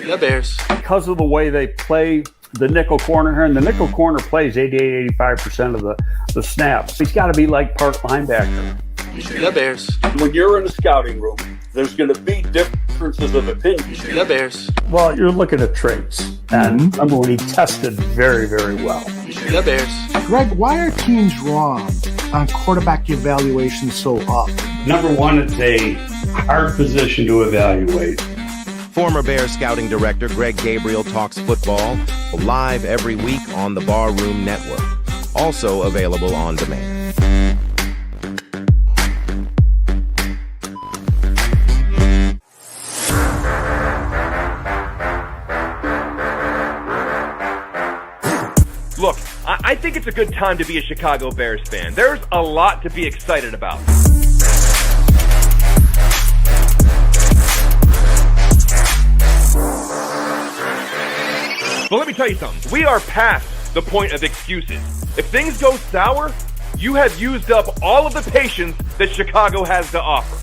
The Bears. Because of the way they play the nickel corner here, and the nickel corner plays 88-85% of the snaps. He's got to be like part linebacker. The Bears. When you're in a scouting room, there's going to be differences of opinion. The Bears. Well, you're looking at traits. And remember when he tested very, very well. The Bears. Greg, why are teams wrong on quarterback evaluation so often? Number one, it's a hard position to evaluate. Former Bears scouting director Greg Gabriel talks football live every week on the Barroom Network. Also available on demand. Look, I think it's a good time to be a Chicago Bears fan. There's a lot to be excited about. But let me tell you something. We are past the point of excuses. If things go sour, you have used up all of the patience that Chicago has to offer.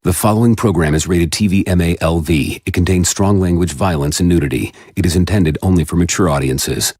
The following program is rated TV MALV. It contains strong language, violence, and nudity. It is intended only for mature audiences.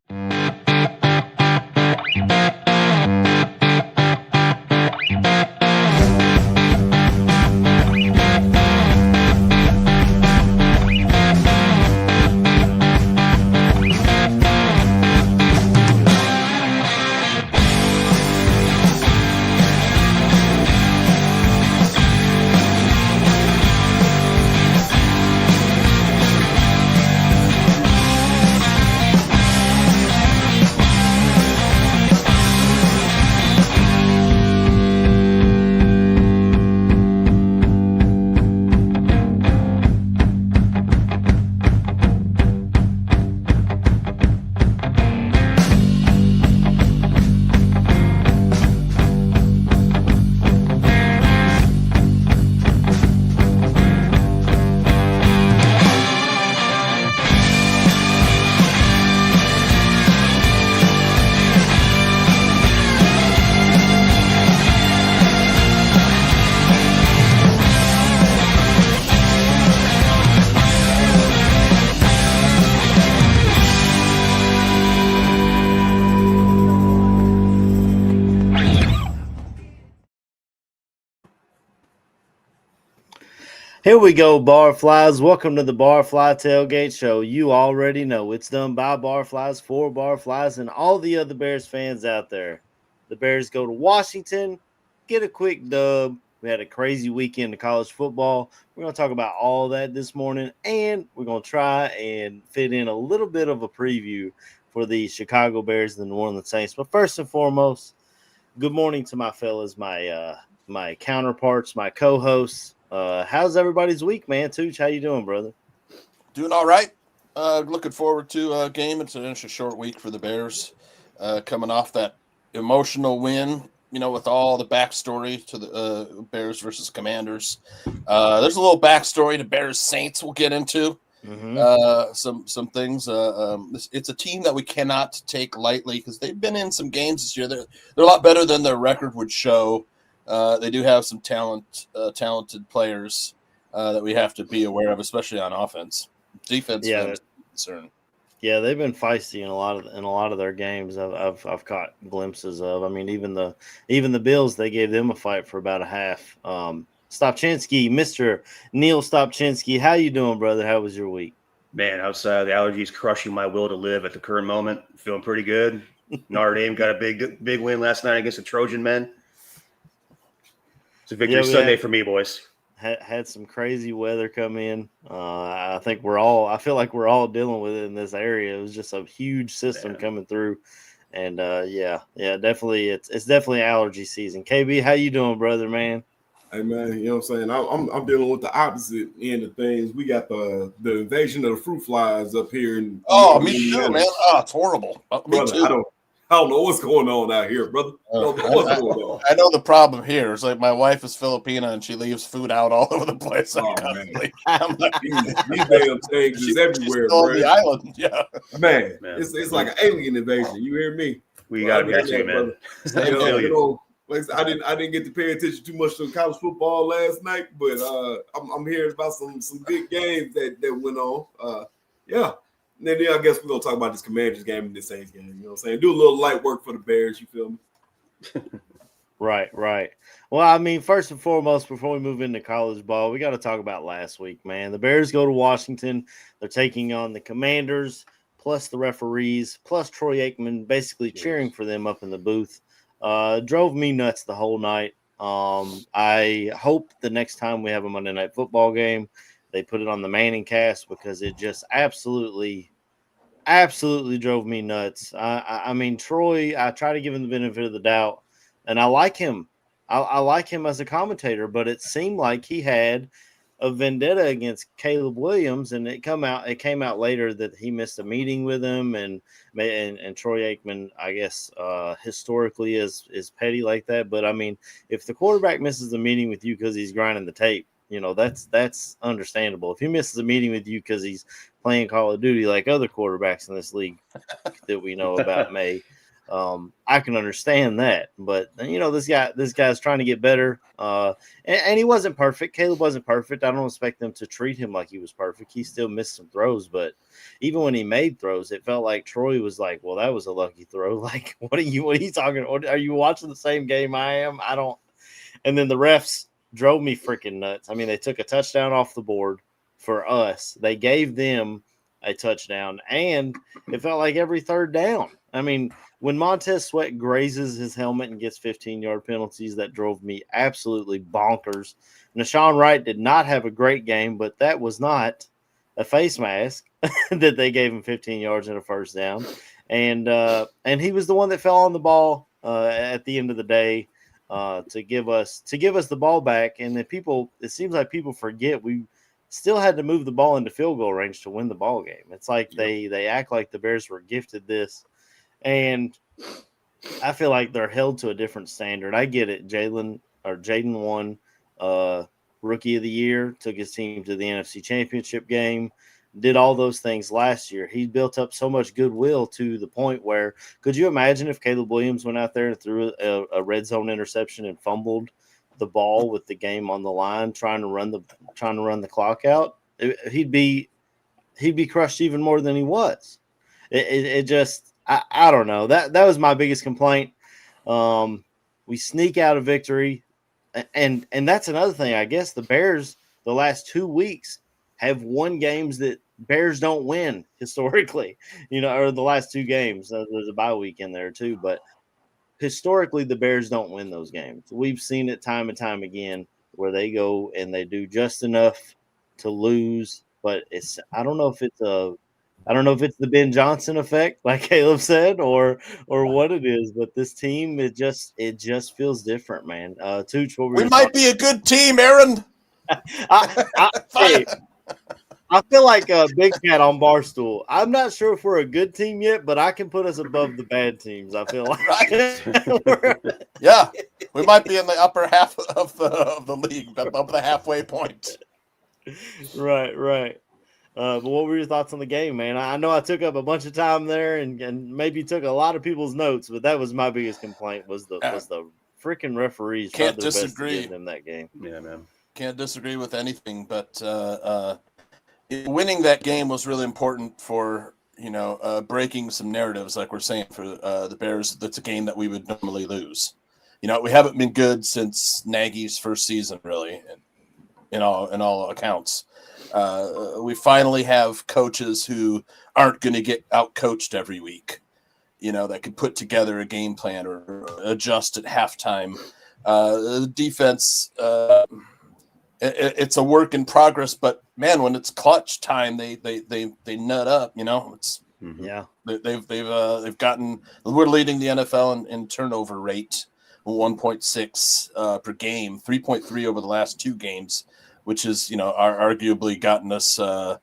Here we go, Barflies. Welcome to the Barfly Tailgate Show. You already know it's done by Barflies, for Barflies, and all the other Bears fans out there. The Bears go to Washington, get a quick dub. We had a crazy weekend of college football. We're going to talk about all that this morning, and we're going to try and fit in a little bit of a preview for the Chicago Bears and the New Orleans Saints. But first and foremost, good morning to my fellas, my counterparts, my co-hosts. How's everybody's week, man? Tooch, how you doing, brother? Doing all right. Looking forward to a game. It's a short week for the Bears, coming off that emotional win, with all the backstory to the Bears versus Commanders. There's a little backstory to Bears Saints we'll get into. Some things. It's a team that we cannot take lightly because they've been in some games this year. They're a lot better than their record would show. They do have some talented players that we have to be aware of, especially on offense. Defense, is concern. Yeah, they've been feisty in a lot of their games. I've caught glimpses of. I mean, even the Bills, they gave them a fight for about a half. Stopchinski, Mr. Neil Stopchinski, how you doing, brother? How was your week? Man, outside the allergies crushing my will to live at the current moment, feeling pretty good. Notre Dame got a big win last night against the Trojan men. It's a victory Sunday for me, boys. Had some crazy weather come in. I feel like we're all dealing with it in this area. It was just a huge system coming through. And definitely it's definitely allergy season. KB, how you doing, brother, man? Hey man, you know what I'm saying? I'm dealing with the opposite end of things. We got the invasion of the fruit flies up here in me too, man. Oh, it's horrible. Me too. I don't know what's going on out here, brother. I don't know what's going on. I know the problem here is like my wife is Filipina and she leaves food out all over the place. Oh, Constantly. man. These damn things is everywhere, She's on bro. the island, yeah. Man, it's like an alien invasion. You hear me? We got to catch you, man. I didn't get to pay attention too much to college football last night, but I'm hearing about some good games that went on. Yeah. And then I guess we're gonna talk about this Commanders game and this Saints game. You know what I'm saying? Do a little light work for the Bears. You feel me? Right. Well, I mean, first and foremost, before we move into college ball, we got to talk about last week, man. The Bears go to Washington. They're taking on the Commanders, plus the referees, plus Troy Aikman basically cheering for them up in the booth. Drove me nuts the whole night. I hope the next time we have a Monday Night Football game, they put it on the Manning cast because it just absolutely drove me nuts. I mean, Troy, I try to give him the benefit of the doubt, and I like him. I like him as a commentator, but it seemed like he had a vendetta against Caleb Williams, and it came out later that he missed a meeting with him, and Troy Aikman, I guess, historically is petty like that. But I mean, if the quarterback misses a meeting with you because he's grinding the tape, you know, that's understandable. If he misses a meeting with you because he's playing Call of Duty like other quarterbacks in this league that we know about I can understand that. But, you know, this guy's trying to get better. And he wasn't perfect. Caleb wasn't perfect. I don't expect them to treat him like he was perfect. He still missed some throws. But even when he made throws, it felt like Troy was like, well, that was a lucky throw. Like, what are you talking about? Are you watching the same game I am? I don't. And then the refs drove me freaking nuts. I mean, they took a touchdown off the board for us. They gave them a touchdown, and it felt like every third down. I mean, when Montez Sweat grazes his helmet and gets 15-yard penalties, that drove me absolutely bonkers. Nashawn Wright did not have a great game, but that was not a face mask that they gave him 15 yards and a first down. And he was the one that fell on the ball at the end of the day. To give us the ball back, and then it seems like people forget we still had to move the ball into field goal range to win the ball game. It's like they act like the Bears were gifted this, and I feel like they're held to a different standard. I get it. Jaden won Rookie of the Year, took his team to the NFC Championship game, did all those things last year. He built up so much goodwill to the point where, could you imagine if Caleb Williams went out there and threw a red zone interception and fumbled the ball with the game on the line, trying to run the clock out? He'd be crushed even more than he was. It just, I don't know. That was my biggest complaint. We sneak out a victory, and that's another thing. I guess the Bears the last 2 weeks have won games that Bears don't win historically, you know, or the last 2 games. There's a bye week in there too, but historically the Bears don't win those games. We've seen it time and time again where they go and they do just enough to lose, but I don't know if it's the Ben Johnson effect, like Caleb said, or what it is, but this team, it just feels different, man. Tooch, we might be a good team, Aaron. I feel like a Big Cat on Barstool. I'm not sure if we're a good team yet, but I can put us above the bad teams. I feel like, right? Yeah, we might be in the upper half of the league, above the halfway point. Right. But what were your thoughts on the game, man? I know I took up a bunch of time there, and maybe took a lot of people's notes, but that was my biggest complaint was the freaking referees. Can't disagree in that game. Yeah, man. Can't disagree with anything, but winning that game was really important for, you know, breaking some narratives, like we're saying, for the Bears. That's a game that we would normally lose. You know, we haven't been good since Nagy's first season, really, in all accounts. We finally have coaches who aren't going to get out-coached every week, you know, that could put together a game plan or adjust at halftime. The defense, it's a work in progress, but man, when it's clutch time, they nut up. You know, it's yeah. They've gotten. We're leading the NFL in turnover rate, 1.6 per game, 3.3 over the last 2 games, which is, you know, arguably gotten us our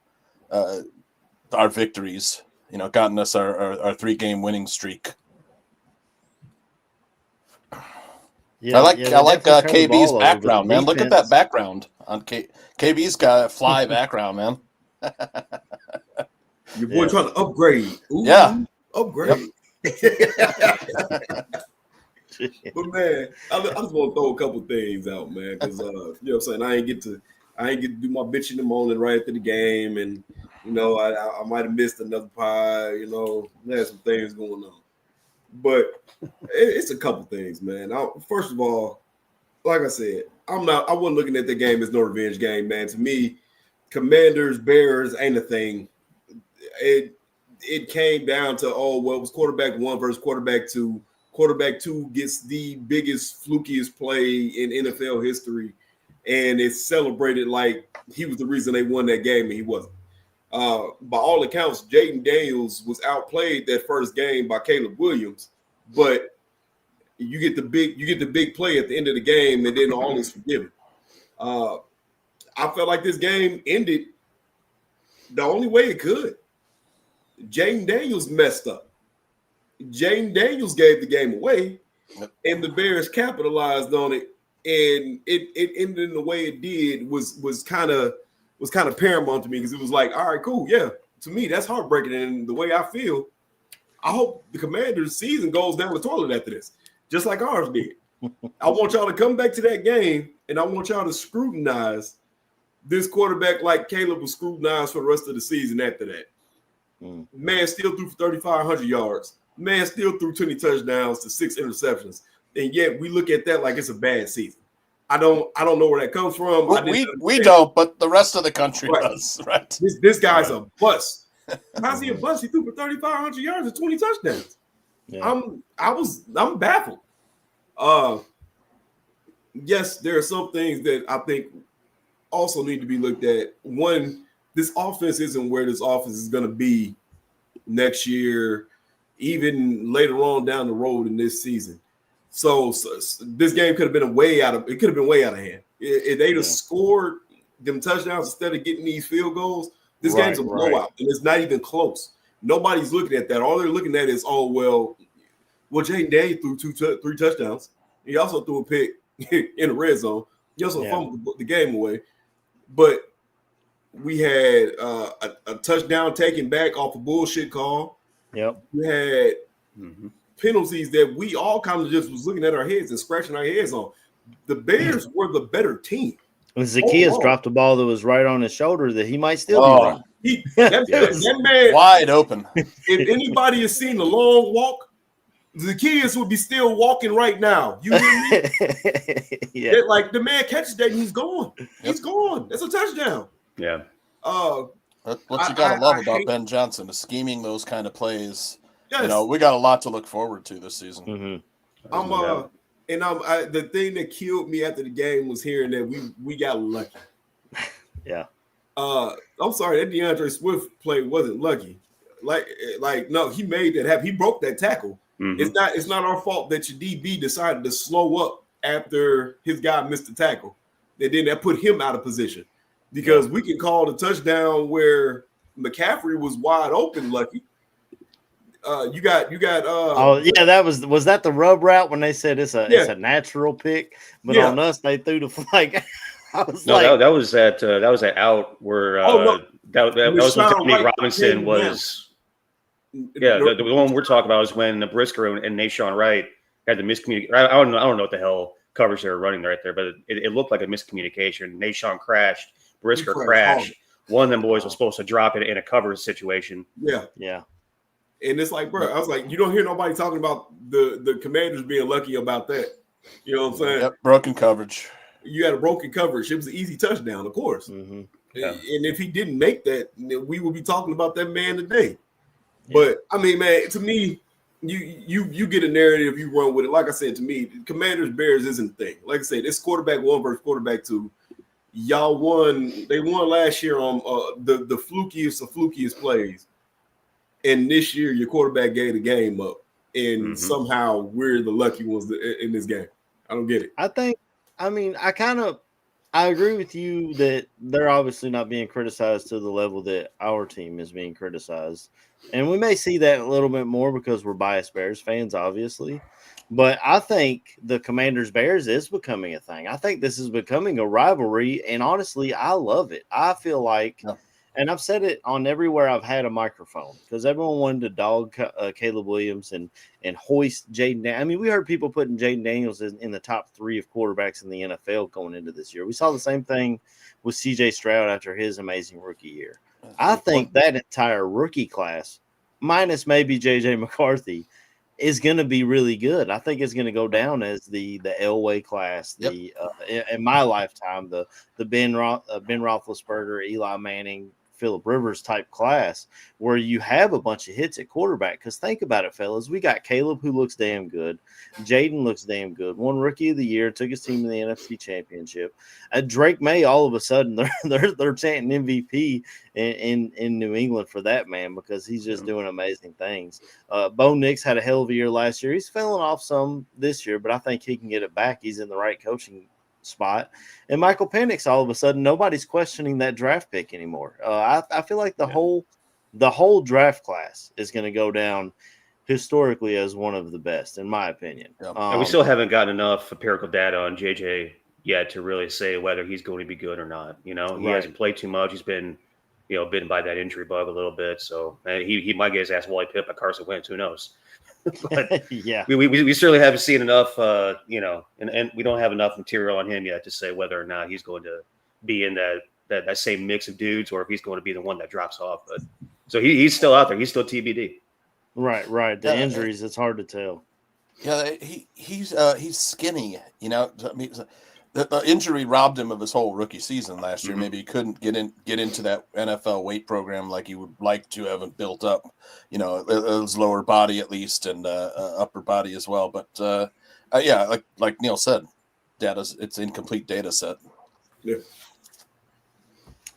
victories. You know, gotten us our 3-game winning streak. Yeah, I like KB's KB's background, man. Look at that background on KB's got a fly background, man. Your boy trying to upgrade. Ooh, yeah, upgrade. But man, I just want to throw a couple things out, man, because you know what I'm saying, I ain't get to do my bitch in the morning right after the game, and you know I might have missed another pie. You know, there's some things going on, but it's a couple things, man. First of all, like I said, I wasn't looking at the game as no revenge game, man. To me, Commanders Bears ain't a thing. It came down to, it was quarterback 1 versus quarterback 2. Quarterback 2 gets the biggest, flukiest play in NFL history, and it's celebrated like he was the reason they won that game, and he wasn't. By all accounts, Jaden Daniels was outplayed that first game by Caleb Williams, but you get the big play at the end of the game, and then all is forgiven. I felt like this game ended the only way it could. Jaden Daniels messed up. Jaden Daniels gave the game away, and the Bears capitalized on it, and it ended in the way it did was kind of paramount to me, because it was like, all right, cool, yeah. To me, that's heartbreaking, and the way I feel, I hope the Commanders' season goes down the toilet after this, just like ours did. I want y'all to come back to that game, and I want y'all to scrutinize this quarterback like Caleb was scrutinized for the rest of the season after that. Man still threw for 3,500 yards. Man still threw 20 touchdowns to 6 interceptions, and yet we look at that like it's a bad season. I don't know where that comes from. We don't, but the rest of the country does, right? This guy's a bust. How's he a bust? He threw for 3,500 yards and 20 touchdowns. Yeah. I'm baffled. Yes, there are some things that I think also need to be looked at. One, this offense isn't where this offense is going to be next year, even later on down the road in this season. So this game could have been way out of hand. If they'd have scored them touchdowns instead of getting these field goals, this game's a blowout, and it's not even close. Nobody's looking at that. All they're looking at is, Jaden Daniels threw 3 touchdowns. He also threw a pick in the red zone. He also fumbled the game away. But we had a touchdown taken back off a bullshit call. Yep. We had penalties that we all kind of just was looking at our heads and scratching our heads on. The Bears were the better team. When Zacchaeus dropped a ball that was right on his shoulder, that he might still be running. That man wide open. If anybody has seen the long walk, Zacchaeus would be still walking right now. You hear me? Yeah. Like the man catches that and he's gone. He's gone. That's a touchdown. Yeah. What you gotta love about Ben Johnson is scheming those kind of plays. Yes. You know, we got a lot to look forward to this season. The thing that killed me after the game was hearing that we got lucky. Yeah. I'm sorry, that DeAndre Swift play wasn't lucky. Like no, he made that happen. He broke that tackle. It's not our fault that your DB decided to slow up after his guy missed the tackle. And then that put him out of position. Because we can call the touchdown where McCaffrey was wide open lucky. You got that was that the rub route when they said it's a natural pick, but on us they threw the flag. That was that out where that was when Tony Robinson was. Yeah, the one we're talking about is when the Brisker and Nashawn Wright had the miscommunication. I don't know what the hell coverage they were running right there, but it looked like a miscommunication. Nashawn crashed, Brisker crashed. One of them boys was supposed to drop it in a cover situation. Yeah. And it's like, bro, I was like, you don't hear nobody talking about the Commanders being lucky about that. You know what I'm saying? Yep, broken coverage. You had a broken coverage. It was an easy touchdown, of course. Yeah. And if he didn't make that, we would be talking about that man today. But I mean, man, to me, you get a narrative, you run with it. Like I said, to me, Commanders Bears isn't a thing. Like I said, it's quarterback 1 versus quarterback 2. Y'all won. They won last year on the flukiest of flukiest plays, and this year your quarterback gave the game up, and somehow we're the lucky ones in this game. I don't get it. I I agree with you that they're obviously not being criticized to the level that our team is being criticized. And we may see that a little bit more because we're biased Bears fans, obviously. But I think the Commanders Bears is becoming a thing. I think this is becoming a rivalry. And honestly, I love it. I feel like, and I've said it on everywhere I've had a microphone, because everyone wanted to dog Caleb Williams and hoist Jaden. I mean, we heard people putting Jaden Daniels in the top 3 of quarterbacks in the NFL going into this year. We saw the same thing with CJ Stroud after his amazing rookie year. I think that entire rookie class, minus maybe JJ McCarthy, is going to be really good. I think it's going to go down as the Elway class, in my lifetime, the Ben Roethlisberger, Eli Manning, Phillip Rivers type class, where you have a bunch of hits at quarterback. Because think about it, fellas, we got Caleb, who looks damn good. Jaden looks damn good. Won Rookie of the Year, took his team to the NFC Championship. Drake May, all of a sudden, they're chanting MVP in New England for that man, because he's just doing amazing things. Bo Nix had a hell of a year last year. He's falling off some this year, but I think he can get it back. He's in the right coaching spot. And Michael Penix, all of a sudden, nobody's questioning that draft pick anymore. I feel like the whole draft class is going to go down historically as one of the best, in my opinion. And we still haven't gotten enough empirical data on JJ yet to really say whether he's going to be good or not. He hasn't played too much. He's been, bitten by that injury bug a little bit. So he might get his ass Wally Pitt by Carson Wentz. Who knows? But we certainly haven't seen enough, and we don't have enough material on him yet to say whether or not he's going to be in that same mix of dudes, or if he's going to be the one that drops off. But so he's still out there. He's still TBD. Right. The injuries, it's hard to tell. Yeah, he's skinny. I mean, the injury robbed him of his whole rookie season last year. Maybe he couldn't get into that NFL weight program like he would like to have built up, his lower body at least, and upper body as well. But like Neil said, it's incomplete data set. Yeah.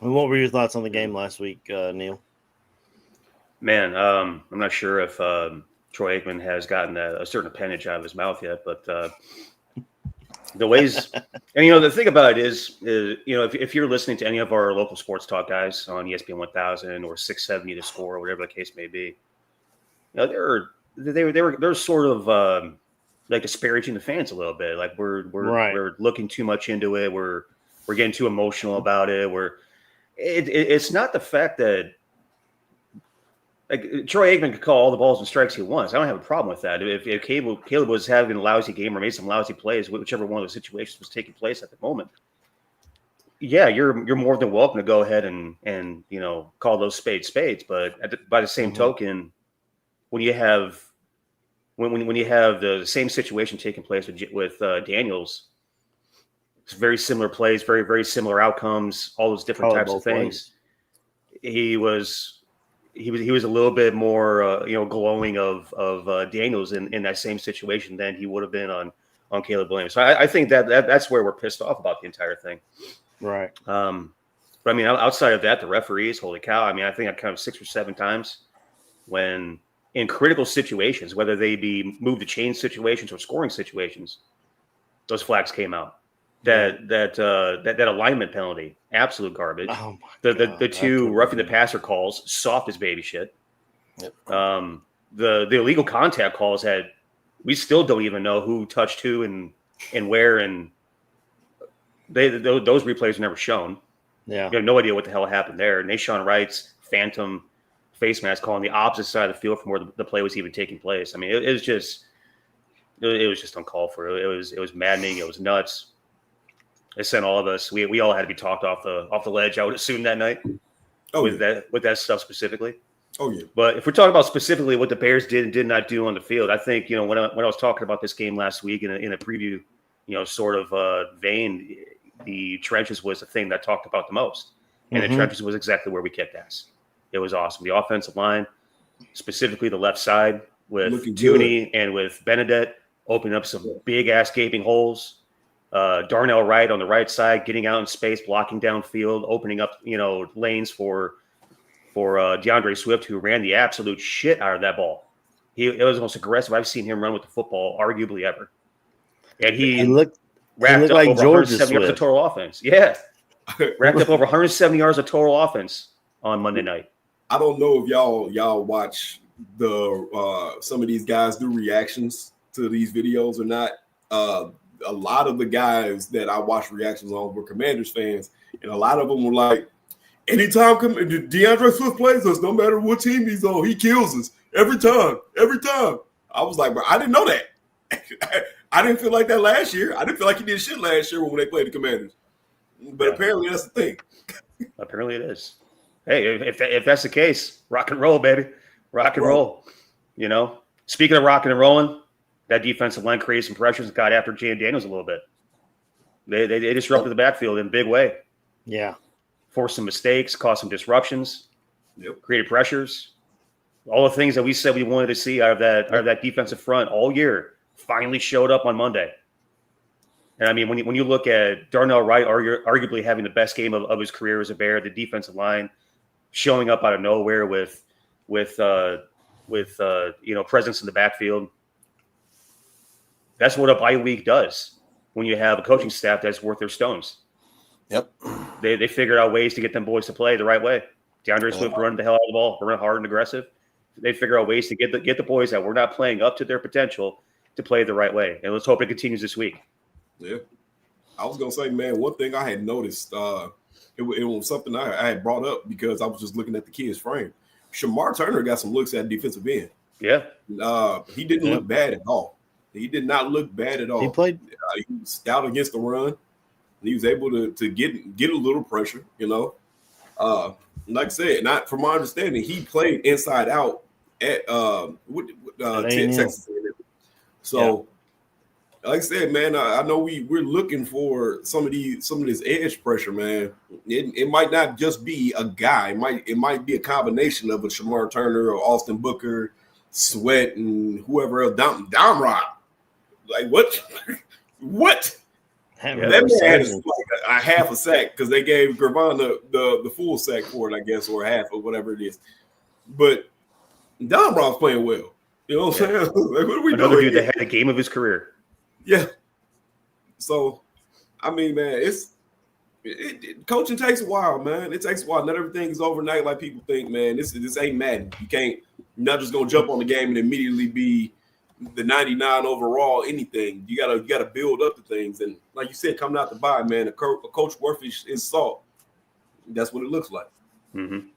And what were your thoughts on the game last week, Neil? Man, I'm not sure if Troy Aikman has gotten a certain appendage out of his mouth yet, but the ways, and the thing about it is if you're listening to any of our local sports talk guys on ESPN 1000 or 670 to Score or whatever the case may be, they're sort of like disparaging the fans a little bit. Like we're looking too much into it. We're getting too emotional about it. It's not the fact that. Like Troy Aikman could call all the balls and strikes he wants. I don't have a problem with that. If Caleb was having a lousy game or made some lousy plays, whichever one of those situations was taking place at the moment, you're more than welcome to go ahead and call those spades. But by the same token, when you have the same situation taking place with Daniels, it's very similar plays, very very similar outcomes, all those different types of things. He was a little bit more, glowing of Daniels in that same situation than he would have been on Caleb Williams. So I think that's where we're pissed off about the entire thing. Right. But I mean, outside of that, the referees, holy cow. I mean, I think I counted 6 or 7 times when in critical situations, whether they be move the chain situations or scoring situations, those flags came out. That alignment penalty, absolute garbage. Oh my God, the 2 roughing the passer calls, soft as baby shit. Yep. The illegal contact calls we still don't even know who touched who and where, and those replays were never shown. Yeah, you have no idea what the hell happened there. Nashawn Wright's phantom face mask call on the opposite side of the field from where the play was even taking place. I mean, it was just uncalled for. It was maddening. It was nuts. It sent all of us. We all had to be talked off the ledge, I would assume, that night. With that stuff specifically. Oh yeah. But if we're talking about specifically what the Bears did and did not do on the field, I think when I was talking about this game last week in a preview, sort of vein, the trenches was the thing that I talked about the most, and the trenches was exactly where we kicked ass. It was awesome. The offensive line, specifically the left side with Tooney and with Benedette, opening up some big ass gaping holes. Darnell Wright on the right side, getting out in space, blocking downfield, opening up, lanes for DeAndre Swift, who ran the absolute shit out of that ball. It was the most aggressive I've seen him run with the football, arguably ever. And he looked Racked up like over Georgia 170 yards of Swift. total offense. Yeah. Racked up over 170 yards of total offense on Monday night. I don't know if y'all watch the some of these guys do reactions to these videos or not. A lot of the guys that I watched reactions on were Commanders fans, and a lot of them were like, anytime DeAndre Swift plays us, no matter what team he's on, he kills us every time. I was like, bro, I didn't know that. I didn't feel like that last year. I didn't feel like he did shit last year when they played the Commanders. But apparently that's the thing. Apparently it is. Hey, if that's the case, rock and roll, baby. Rock and roll. You know, speaking of rocking and rolling, that defensive line created some pressures and got after Jay Daniels a little bit. They disrupted the backfield in a big way. Yeah. Forced some mistakes, caused some disruptions, Yep. created pressures. All the things that we said we wanted to see out of that defensive front all year finally showed up on Monday. And I mean, when you look at Darnell Wright, arguably having the best game of his career as a Bear, the defensive line showing up out of nowhere with presence in the backfield. That's what a bye week does when you have a coaching staff that's worth their stones. Yep. They figured out ways to get them boys to play the right way. DeAndre Swift running the hell out of the ball, running hard and aggressive. They figure out ways to get the boys that were not playing up to their potential to play the right way. And let's hope it continues this week. Yeah. I was going to say, man, one thing I had noticed, it was something I had brought up because I was just looking at the kid's frame. Shamar Turner got some looks at defensive end. Yeah. He didn't look bad at all. He did not look bad at all. He played. He was stout against the run. He was able to get a little pressure, you know. Like I said, not from my understanding, he played inside out at Texas. So, like I said, man, I know we're looking for some of this edge pressure, man. It might not just be a guy. It might be a combination of a Shamar Turner or Austin Booker, Sweat, and whoever else. Domrod. Like what? What? Yeah, that man had like a half a sack because they gave Gravon the full sack for it, I guess, or half or whatever it is. But Domrod's playing well. You know what I'm saying? Like, what are we Another doing? dude that had the game of his career. Yeah. So, I mean, man, coaching takes a while, man. It takes a while. Not everything is overnight like people think, man. This ain't Madden. You're not just gonna jump on the game and immediately be the 99 overall anything. You gotta build up the things. And like you said, coming out the bye, man, a coach worth his salt. That's what it looks like. Mm-hmm.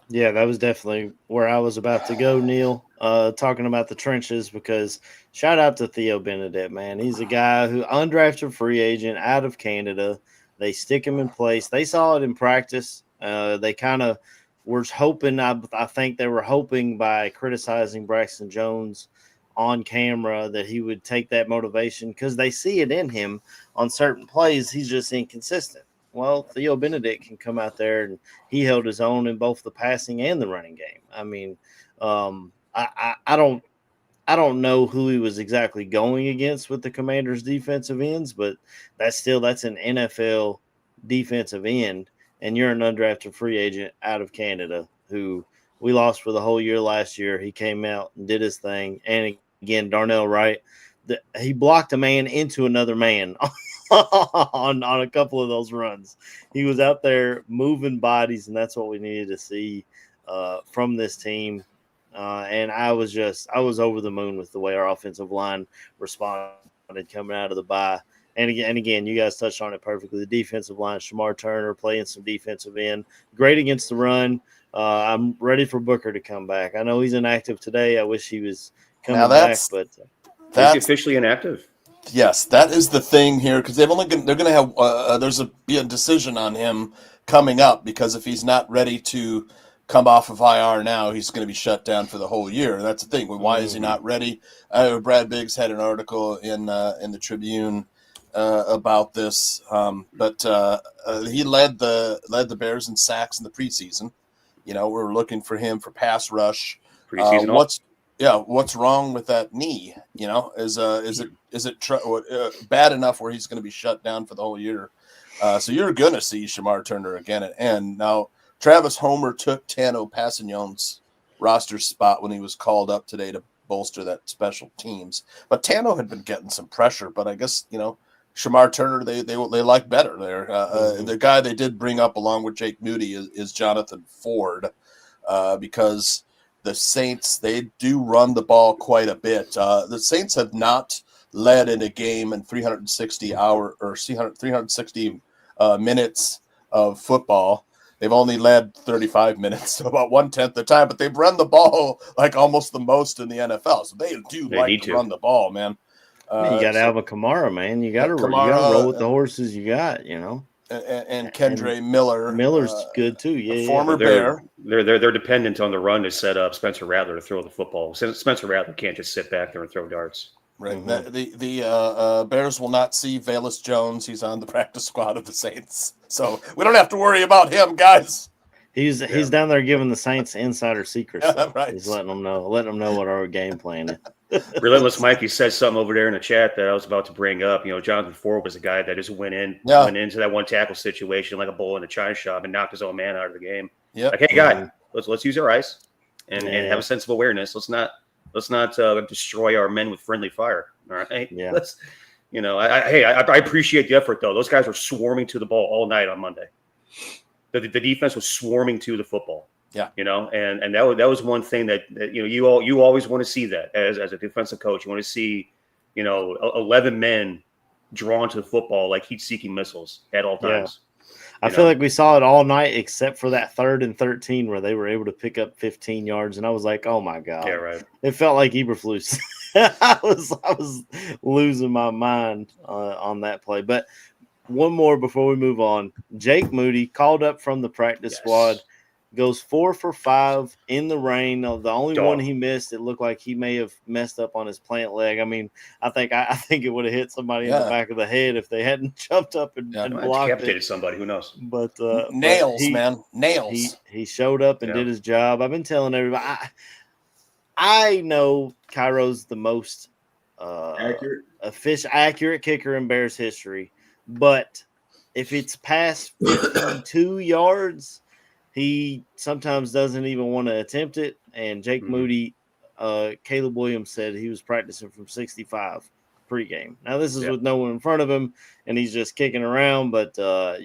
Yeah, that was definitely where I was about to go, Neil, talking about the trenches, because shout out to Theo Benedict, man. He's a guy who undrafted free agent out of Canada. They stick him in place. They saw it in practice. They kind of were hoping, I think they were hoping by criticizing Braxton Jones on camera that he would take that motivation because they see it in him on certain plays. He's just inconsistent. Well, Theo Benedict can come out there and he held his own in both the passing and the running game. I mean, I don't know who he was exactly going against with the Commanders' defensive ends, but that's an NFL defensive end, and you're an undrafted free agent out of Canada who we lost for the whole year last year. He came out and did his thing, and again, Darnell Wright, he blocked a man into another man on a couple of those runs. He was out there moving bodies, and that's what we needed to see from this team. And I was over the moon with the way our offensive line responded coming out of the bye. And again, you guys touched on it perfectly. The defensive line, Shamar Turner playing some defensive end, great against the run. I'm ready for Booker to come back. I know he's inactive today. I wish he was coming back, but that's officially inactive. Yes, that is the thing here because they're going to have there's be a decision on him coming up because if he's not ready to come off of IR now, he's going to be shut down for the whole year. That's the thing. Why is he not ready? Brad Biggs had an article in the Tribune about this, but he led the Bears in sacks in the preseason. You know, we're looking for him for pass rush. What's wrong with that knee? You know, is it bad enough where he's going to be shut down for the whole year? So you're going to see Shamar Turner again at end. Now, Travis Homer took Tano Passagnon's roster spot when he was called up today to bolster that special teams. But Tano had been getting some pressure, but I guess, you know, Shamar Turner, they like better there. The guy they did bring up along with Jake Moody is Jonathan Ford, because the Saints, they do run the ball quite a bit. The Saints have not led in a game in 360 minutes of football. They've only led 35 minutes, so about 1/10 the time, but they've run the ball like almost the most in the NFL. So they do like to run the ball, man. You got Alvin Kamara, man. You got to roll with the horses you got, you know. And Kendre Miller. Miller's good too. Yeah, former Bear. They're dependent on the run to set up Spencer Rattler to throw the football. Spencer Rattler can't just sit back there and throw darts. Right. The Bears will not see Velus Jones. He's on the practice squad of the Saints, so we don't have to worry about him, guys. He's down there giving the Saints insider secrets. Right. He's letting them know what our game plan is. Relentless Mikey said something over there in the chat that I was about to bring up. You know, Jonathan Ford was a guy that just went into that one tackle situation like a bull in a china shop and knocked his own man out of the game. Yeah. Like, hey, guy, let's use our eyes and have a sense of awareness. Let's not destroy our men with friendly fire. All right. Yeah. I appreciate the effort though. Those guys were swarming to the ball all night on Monday. The defense was swarming to the football. Yeah. You know, and that was one thing that you always want to see that as a defensive coach. You want to see, 11 men drawn to the football like heat-seeking missiles at all times. Yeah. I feel like we saw it all night except for that 3rd and 13 where they were able to pick up 15 yards, and I was like, "Oh my god!" Yeah, right. It felt like Eberflus. I was losing my mind on that play. But one more before we move on. Jake Moody called up from the practice squad, goes 4 for 5 in the rain. The only one he missed, it looked like he may have messed up on his plant leg. I mean, I think it would have hit somebody in the back of the head if they hadn't jumped up and blocked decapitated somebody. Who knows? But nails, but man, nails. He showed up and did his job. I've been telling everybody. I know Cairo's the most accurate kicker in Bears history, but if it's past 52 yards, he sometimes doesn't even want to attempt it. And Jake Moody, Caleb Williams said he was practicing from 65 pregame. Now this is with no one in front of him, and he's just kicking around. But I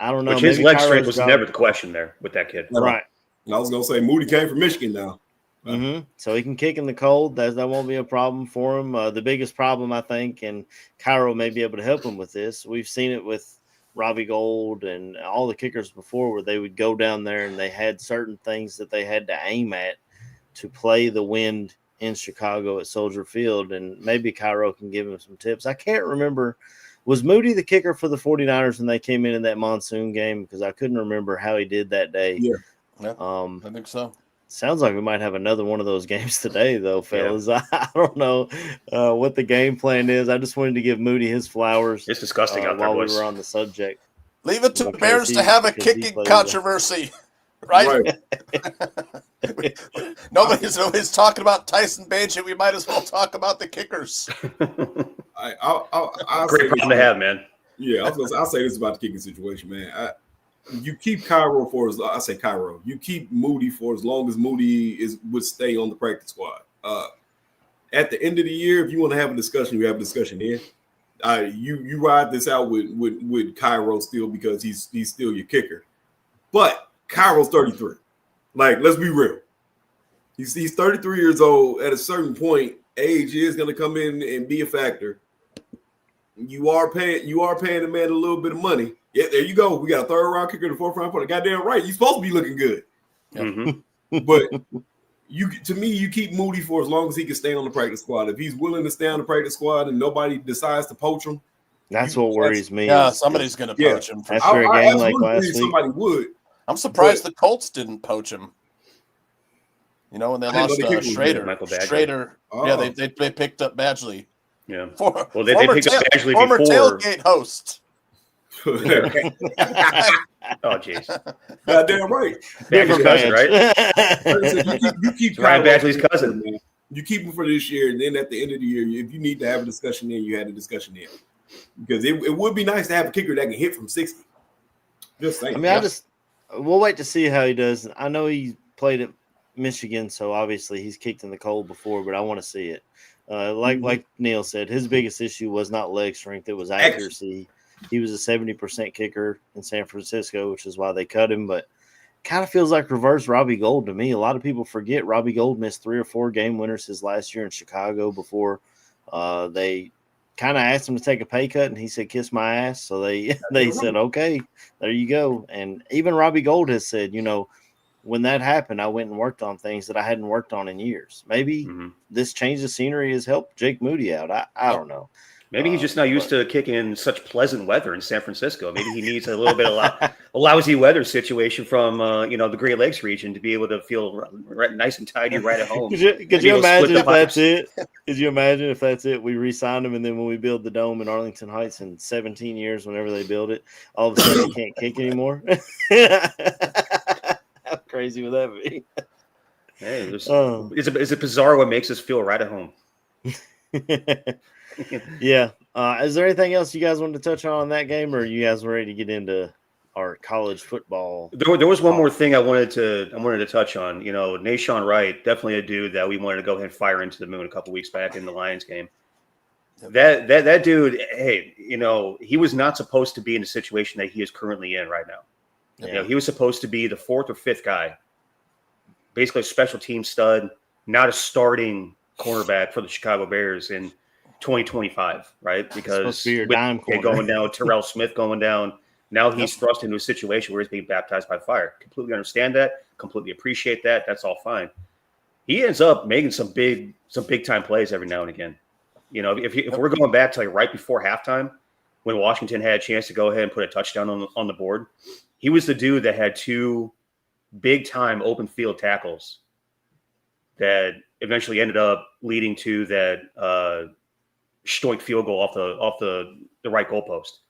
don't know. Which his leg strength was never the question there with that kid, right? I was gonna say Moody came from Michigan now. So he can kick in the cold. That won't be a problem for him. The biggest problem, I think, and Cairo may be able to help him with this. We've seen it with Robbie Gould and all the kickers before, where they would go down there and they had certain things that they had to aim at to play the wind in Chicago at Soldier Field. And maybe Cairo can give him some tips. I can't remember. Was Moody the kicker for the 49ers when they came in that monsoon game? Because I couldn't remember how he did that day. Yeah. I think so. Sounds like we might have another one of those games today, though, fellas. Yeah. I don't know what the game plan is. I just wanted to give Moody his flowers. It's disgusting out there, while boys. we were on the subject. Leave it to the Bears to have a kicking controversy, right? Nobody's talking about Tyson Bagent. We might as well talk about the kickers. I'll Great problem to have, man. Yeah, I'll say this about the kicking situation, man. You keep Cairo you keep Moody for as long as Moody would stay on the practice squad. At the end of the year, if you want to have a discussion, you have a discussion here. You ride this out with Cairo still because he's still your kicker. But Cairo's 33. Like, let's be real. He's 33 years old. At a certain point, age is going to come in and be a factor. You are paying the man a little bit of money. Yeah, there you go. We got a 3rd round kicker, the 4th round point. Goddamn right. You're supposed to be looking good. But you keep Moody for as long as he can stay on the practice squad. If he's willing to stay on the practice squad and nobody decides to poach him, that's what worries me. Yeah, somebody's going to poach him. After a game like last week, somebody would. I'm surprised the Colts didn't poach him. When they lost Schrader. Michael Badgley. Schrader. Oh. Yeah, they picked up Badgley. Yeah. They picked up Badgley former before. Tailgate host. Oh, jeez. Goddamn right. Badgley's cousin, right? You keep Ryan Badgley's cousin. Man. You keep him for this year, and then at the end of the year, if you need to have a discussion there, you had a discussion there. Because it would be nice to have a kicker that can hit from 60. Just saying. I mean, we'll wait to see how he does. I know he played at Michigan, so obviously he's kicked in the cold before, but I want to see it. Like Neil said, his biggest issue was not leg strength; it was accuracy. He was a 70% kicker in San Francisco, which is why they cut him. But kind of feels like reverse Robbie Gould to me. A lot of people forget Robbie Gould missed 3 or 4 game winners his last year in Chicago before they kind of asked him to take a pay cut, and he said, "Kiss my ass." So they said, "Okay, there you go." And even Robbie Gould has said, when that happened, I went and worked on things that I hadn't worked on in years. Maybe this change of scenery has helped Jake Moody out. I don't know. Maybe he's just not used to kicking in such pleasant weather in San Francisco. Maybe he needs a little bit of a lousy weather situation from the Great Lakes region to be able to feel nice and tidy right at home. Could you imagine if that's it? Could you imagine if that's it? We re-signed him, and then when we build the dome in Arlington Heights in 17 years, whenever they build it, all of a sudden he can't kick anymore. How crazy would that be? Hey, it's a bizarre what makes us feel right at home. Yeah. Is there anything else you guys wanted to touch on that game, or are you guys ready to get into our college football? There was one more thing I wanted to touch on. Nahshon Wright, definitely a dude that we wanted to go ahead and fire into the moon a couple weeks back in the Lions game. That dude, hey, he was not supposed to be in the situation that he is currently in right now. Yeah. He was supposed to be the 4th or 5th guy, basically a special team stud, not a starting cornerback for the Chicago Bears in 2025, right? Because going down, Terrell Smith going down, now he's thrust into a situation where he's being baptized by fire. Completely understand that, completely appreciate that. That's all fine. He ends up making some big time plays every now and again. If we're going back to like right before halftime, when Washington had a chance to go ahead and put a touchdown on the board, he was the dude that had 2 big time open field tackles that eventually ended up leading to that Stoik field goal off the right goalpost.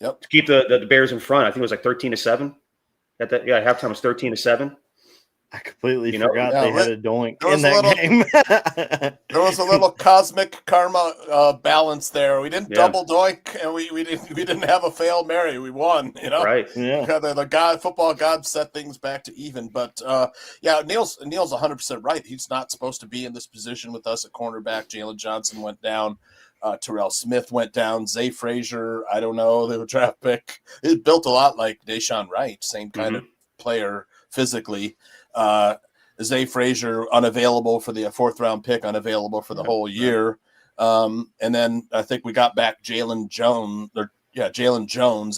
Yep. To keep the Bears in front. I think it was like 13-7. Halftime was 13-7. I completely forgot they had a doink in that game. There was a little cosmic karma balance there. We didn't double doink, and we didn't have a fail Mary. We won. Right? Yeah. The football god set things back to even. But Neil's 100% right. He's not supposed to be in this position with us at cornerback. Jalen Johnson went down. Terrell Smith went down. Zay Frazier, I don't know, they were draft pick. It built a lot like Nahshon Wright, same kind of player physically. Zay Frazier unavailable for the 4th round pick, unavailable for the whole year. And then I think we got back Jalen Jones,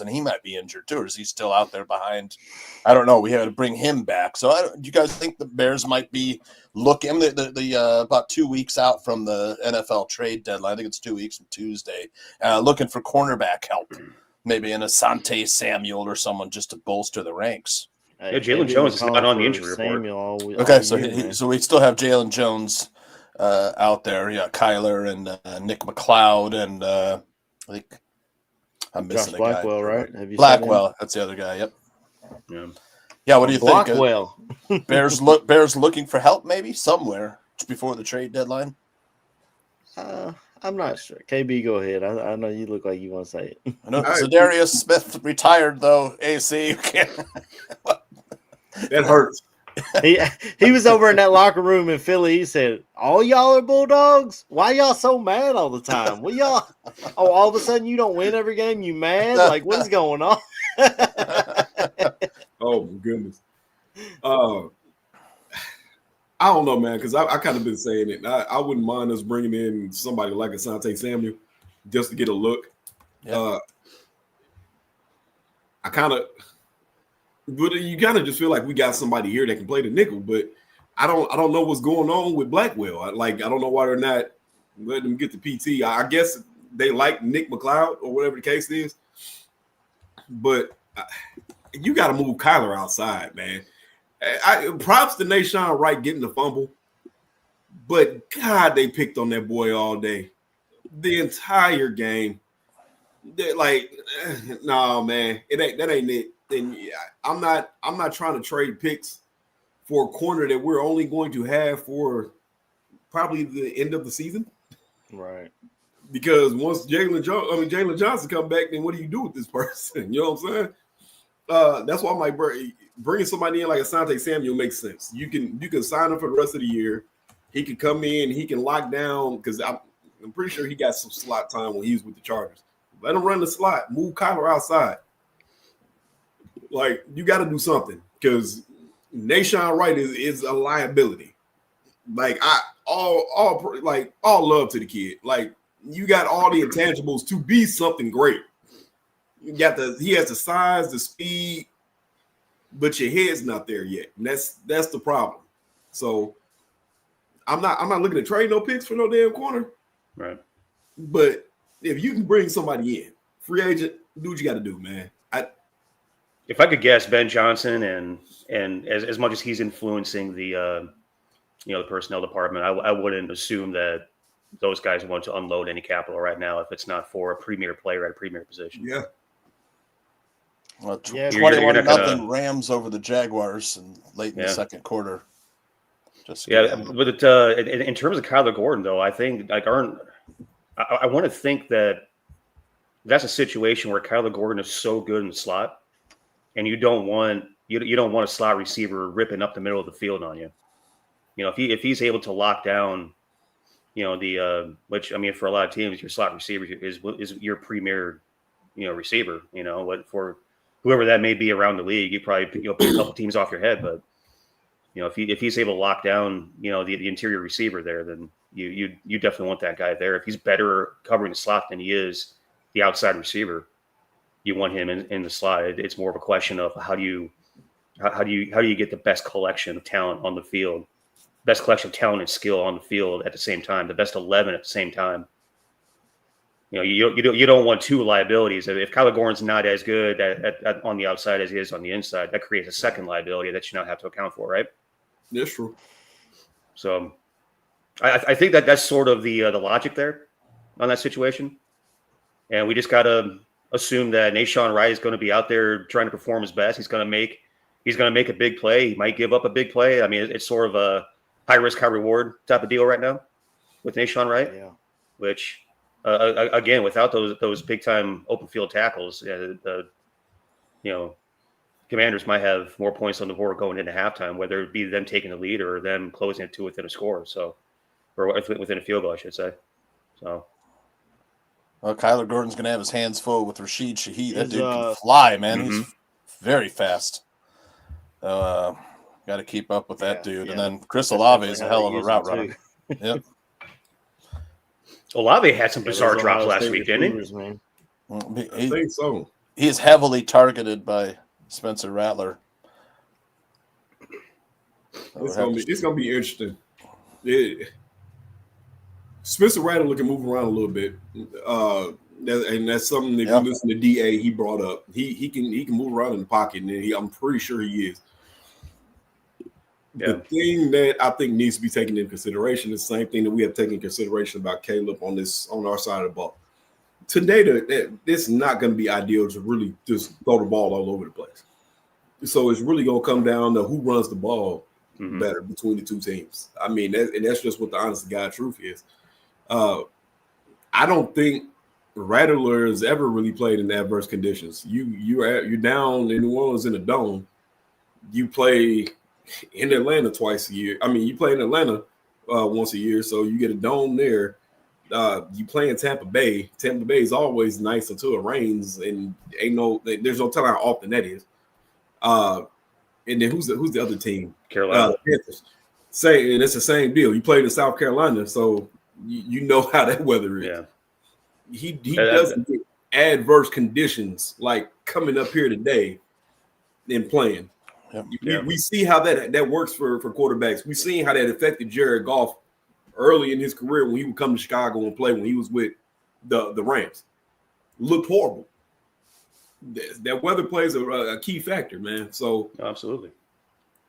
and he might be injured too, or is he still out there behind? I don't know. We had to bring him back. So do you guys think the Bears might be looking the about 2 weeks out from the NFL trade deadline? I think it's 2 weeks from Tuesday. Looking for cornerback help, maybe an Asante Samuel or someone just to bolster the ranks. Jalen Jones is not on the injury report. Okay, so we still have Jalen Jones out there. Yeah, Kyler and Nick McLeod and I think I'm missing Josh Blackwell, right? Have you Blackwell, that's the other guy. Yep. Yeah. What do you think? Blackwell. Bears looking for help maybe somewhere before the trade deadline. I'm not sure. KB, go ahead. I know you look like you want to say it. I know Zadarius Smith retired though. AC, that hurts. He was over in that locker room in Philly. He said, "All y'all are Bulldogs. Why y'all so mad all the time? What y'all? Oh, all of a sudden you don't win every game. You mad? Like what is going on?" Oh my goodness. I don't know, man, because I kind of been saying it. I wouldn't mind us bringing in somebody like Asante Samuel just to get a look. Yeah. But you kind of just feel like we got somebody here that can play the nickel, but I don't know what's going on with Blackwell. I don't know why they're not letting him get the PT. I guess they like Nick McLeod or whatever the case is, but you got to move Kyler outside, man. Props to Nahshon Wright getting the fumble, but God, they picked on that boy all day, the entire game. They're like, no, man, that ain't it. And I'm not trying to trade picks for a corner that we're only going to have for probably the end of the season, right? Because once Jalen Johnson come back, then what do you do with this person? You know what I'm saying? That's why I'm like, bringing somebody in like Asante Samuel makes sense. You can sign him for the rest of the year. He can come in, he can lock down because I'm pretty sure he got some slot time when he was with the Chargers. Let him run the slot, move Kyler outside. Like, you got to do something because Nashawn Wright is a liability. Like, all love to the kid. Like, you got all the intangibles to be something great. He has the size, the speed, but your head's not there yet. And that's the problem. So I'm not looking to trade no picks for no damn corner. Right. But if you can bring somebody in, free agent, do what you got to do, man. If I could guess, Ben Johnson and as much as he's influencing the the personnel department, I wouldn't assume that those guys want to unload any capital right now if it's not for a premier player at a premier position. Yeah. Well, You're 21-0 Rams over the Jaguars and late in the second quarter. But in terms of Kyler Gordon, though, I think I want to think that that's a situation where Kyler Gordon is so good in the slot, and you don't want a slot receiver ripping up the middle of the field on you. If he's able to lock down, which I mean for a lot of teams, your slot receiver is your premier, receiver. What for whoever that may be around the league, you probably pick a couple teams off your head, but if he's able to lock down, the interior receiver there, then you definitely want that guy there. If he's better covering the slot than he is the outside receiver, you want him in the slot. It's more of a question of how do you get the best collection of talent on the field, best collection of talent and skill on the field at the same time, the best 11 at the same time. You don't want two liabilities. If Kyler Gordon's not as good on the outside as he is on the inside, that creates a second liability that you now have to account for, right? That's true. So I think that's sort of the logic there on that situation. And we just got to assume that Nashawn Wright is going to be out there trying to perform his best. He's going to make a big play. He might give up a big play. I mean, it's sort of a high risk, high reward type of deal right now with Nashawn Wright, which again, without those big time open field tackles, Commanders might have more points on the board going into halftime, whether it be them taking the lead or them closing it to within a score. So, or within a field goal, I should say. So. Well, Kyler Gordon's going to have his hands full with Rashid Shaheed. That dude can fly, man. Mm-hmm. He's very fast. Got to keep up with that dude. Yeah. And then Chris Olave is a hell of a route runner. Yep. Olave had some bizarre drops last week, didn't he? I think so. He is heavily targeted by Spencer Rattler. It's gonna be interesting. Spencer Rattler can move around a little bit, and that's something that you listen to DA he brought up. He can move around in the pocket, and I'm pretty sure he is. Yeah. The thing that I think needs to be taken into consideration is the same thing that we have taken into consideration about Caleb on our side of the ball. Today, it's not going to be ideal to really just throw the ball all over the place. So it's really going to come down to who runs the ball better between the two teams. I mean, that's just what the honest to God truth is. I don't think Rattler has ever really played in adverse conditions. You're down in New Orleans in a dome. You play in Atlanta twice a year. I mean, you play in Atlanta once a year, so you get a dome there. You play in Tampa Bay. Tampa Bay is always nice until it rains, and there's no telling how often that is. And then who's the other team? Carolina. Panthers. And it's the same deal. You played in South Carolina, so you know how that weather is. Yeah. He doesn't get adverse conditions like coming up here today and playing. Yep. We see how that works for quarterbacks. We've seen how that affected Jared Goff early in his career when he would come to Chicago and play when he was with the Rams. Looked horrible. That weather plays a key factor, man. So absolutely.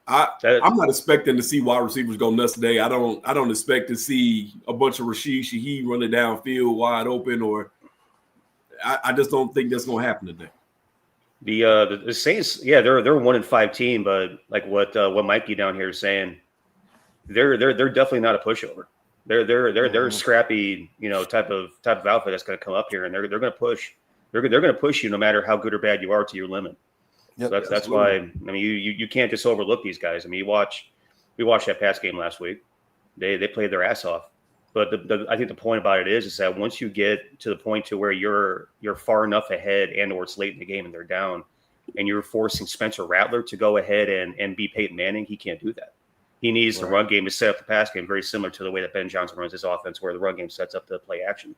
I'm not expecting to see wide receivers go nuts today. I don't expect to see a bunch of Rashid Shaheed running downfield wide open, or I just don't think that's going to happen today. The Saints, they're a 1-5 team, but like what Mikey down here is saying, they're definitely not a pushover. They're a scrappy, type of outfit that's going to come up here, and they're going to push. They're going to push you no matter how good or bad you are to your limit. Yep, so that's why. I mean, you can't just overlook these guys. I mean, we watched that Pats game last week. They played their ass off. But I think the point about it is that once you get to the point to where you're far enough ahead and or it's late in the game and they're down, and you're forcing Spencer Rattler to go ahead and be Peyton Manning, he can't do that. He needs the run game to set up the pass game, very similar to the way that Ben Johnson runs his offense, where the run game sets up the play action.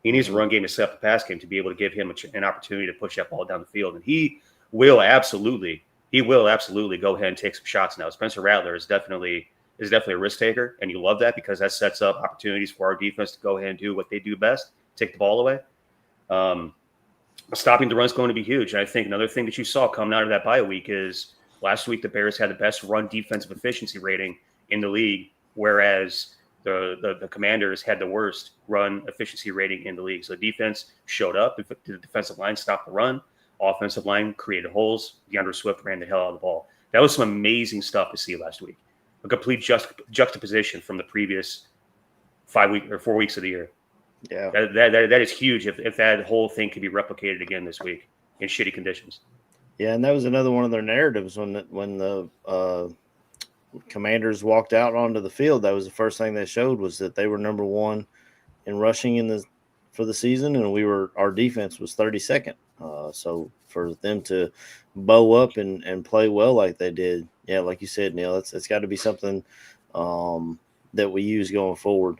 He needs a run game to set up the pass game to be able to give him an opportunity to push that ball down the field. And he will absolutely go ahead and take some shots now. Spencer Rattler is definitely a risk taker, and you love that because that sets up opportunities for our defense to go ahead and do what they do best, take the ball away. Stopping the run is going to be huge. And I think another thing that you saw coming out of that bye week is last week the Bears had the best run defensive efficiency rating in the league, whereas the Commanders had the worst run efficiency rating in the league. So the defense showed up. The defensive line stopped the run. Offensive line created holes. DeAndre Swift ran the hell out of the ball. That was some amazing stuff to see last week. A complete juxtaposition from the previous 4 weeks of the year. Yeah, that is huge. If that whole thing could be replicated again this week in shitty conditions. Yeah, and that was another one of their narratives when the Commanders walked out onto the field. That was the first thing they showed was that they were number one in rushing for the season, and our defense was 32nd. So for them to bow up and play well like they did, yeah, like you said, Neil, it's got to be something that we use going forward.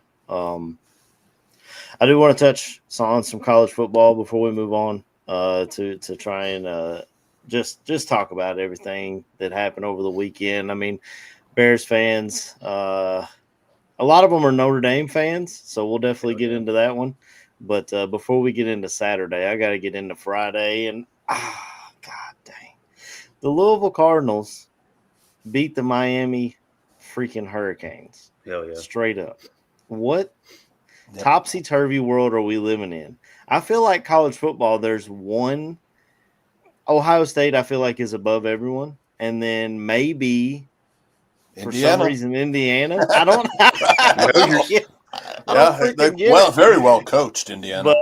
I do want to touch on some college football before we move on to try and just talk about everything that happened over the weekend. I mean, Bears fans, a lot of them are Notre Dame fans, so we'll definitely get into that one. But before we get into Saturday, I got to get into Friday. And, God dang. The Louisville Cardinals beat the Miami freaking Hurricanes. Hell yeah. Straight up. What topsy-turvy world are we living in? I feel like college football, there's one. Ohio State, I feel like, is above everyone. And then maybe, for some reason, Indiana. I don't know. Very well coached, Indiana. But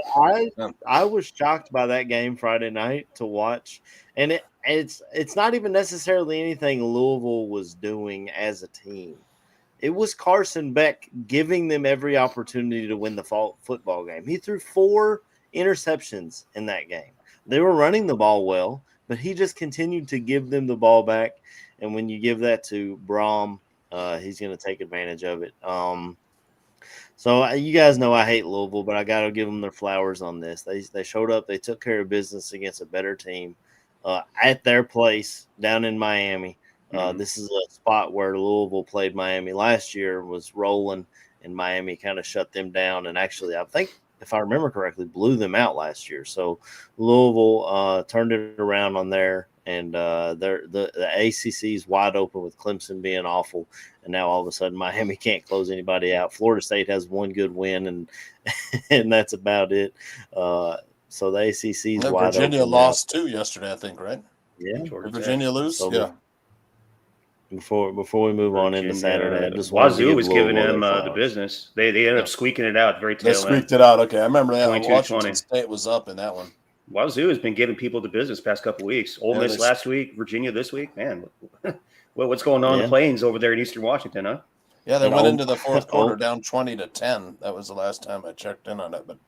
I was shocked by that game Friday night to watch. And it's not even necessarily anything Louisville was doing as a team. It was Carson Beck giving them every opportunity to win the football game. He threw 4 interceptions in that game. They were running the ball well, but he just continued to give them the ball back. And when you give that to Braum, he's going to take advantage of it. So you guys know I hate Louisville, but I got to give them their flowers on this. They showed up. They took care of business against a better team at their place down in Miami. This is a spot where Louisville played Miami last year, was rolling, and Miami kind of shut them down. And actually, I think, if I remember correctly, blew them out last year. So Louisville turned it around on there, and the ACC is wide open with Clemson being awful. And now all of a sudden Miami can't close anybody out. Florida State has one good win, and that's about it. So the ACC is wide open. Virginia lost 2 yesterday, I think, right? Yeah. Did Virginia lose? So yeah. Before we move on into Saturday, I just Wazoo was giving them the business. They ended up squeaking it out at the very tail end. They squeaked it out. Okay, I remember that. Washington State was up in that one. Wazoo has been giving people the business past couple weeks. Ole Miss last week, Virginia this week. Man, what's going on in the plains over there in Eastern Washington, huh? Yeah, they went into the fourth quarter down 20-10. That was the last time I checked in on it, but.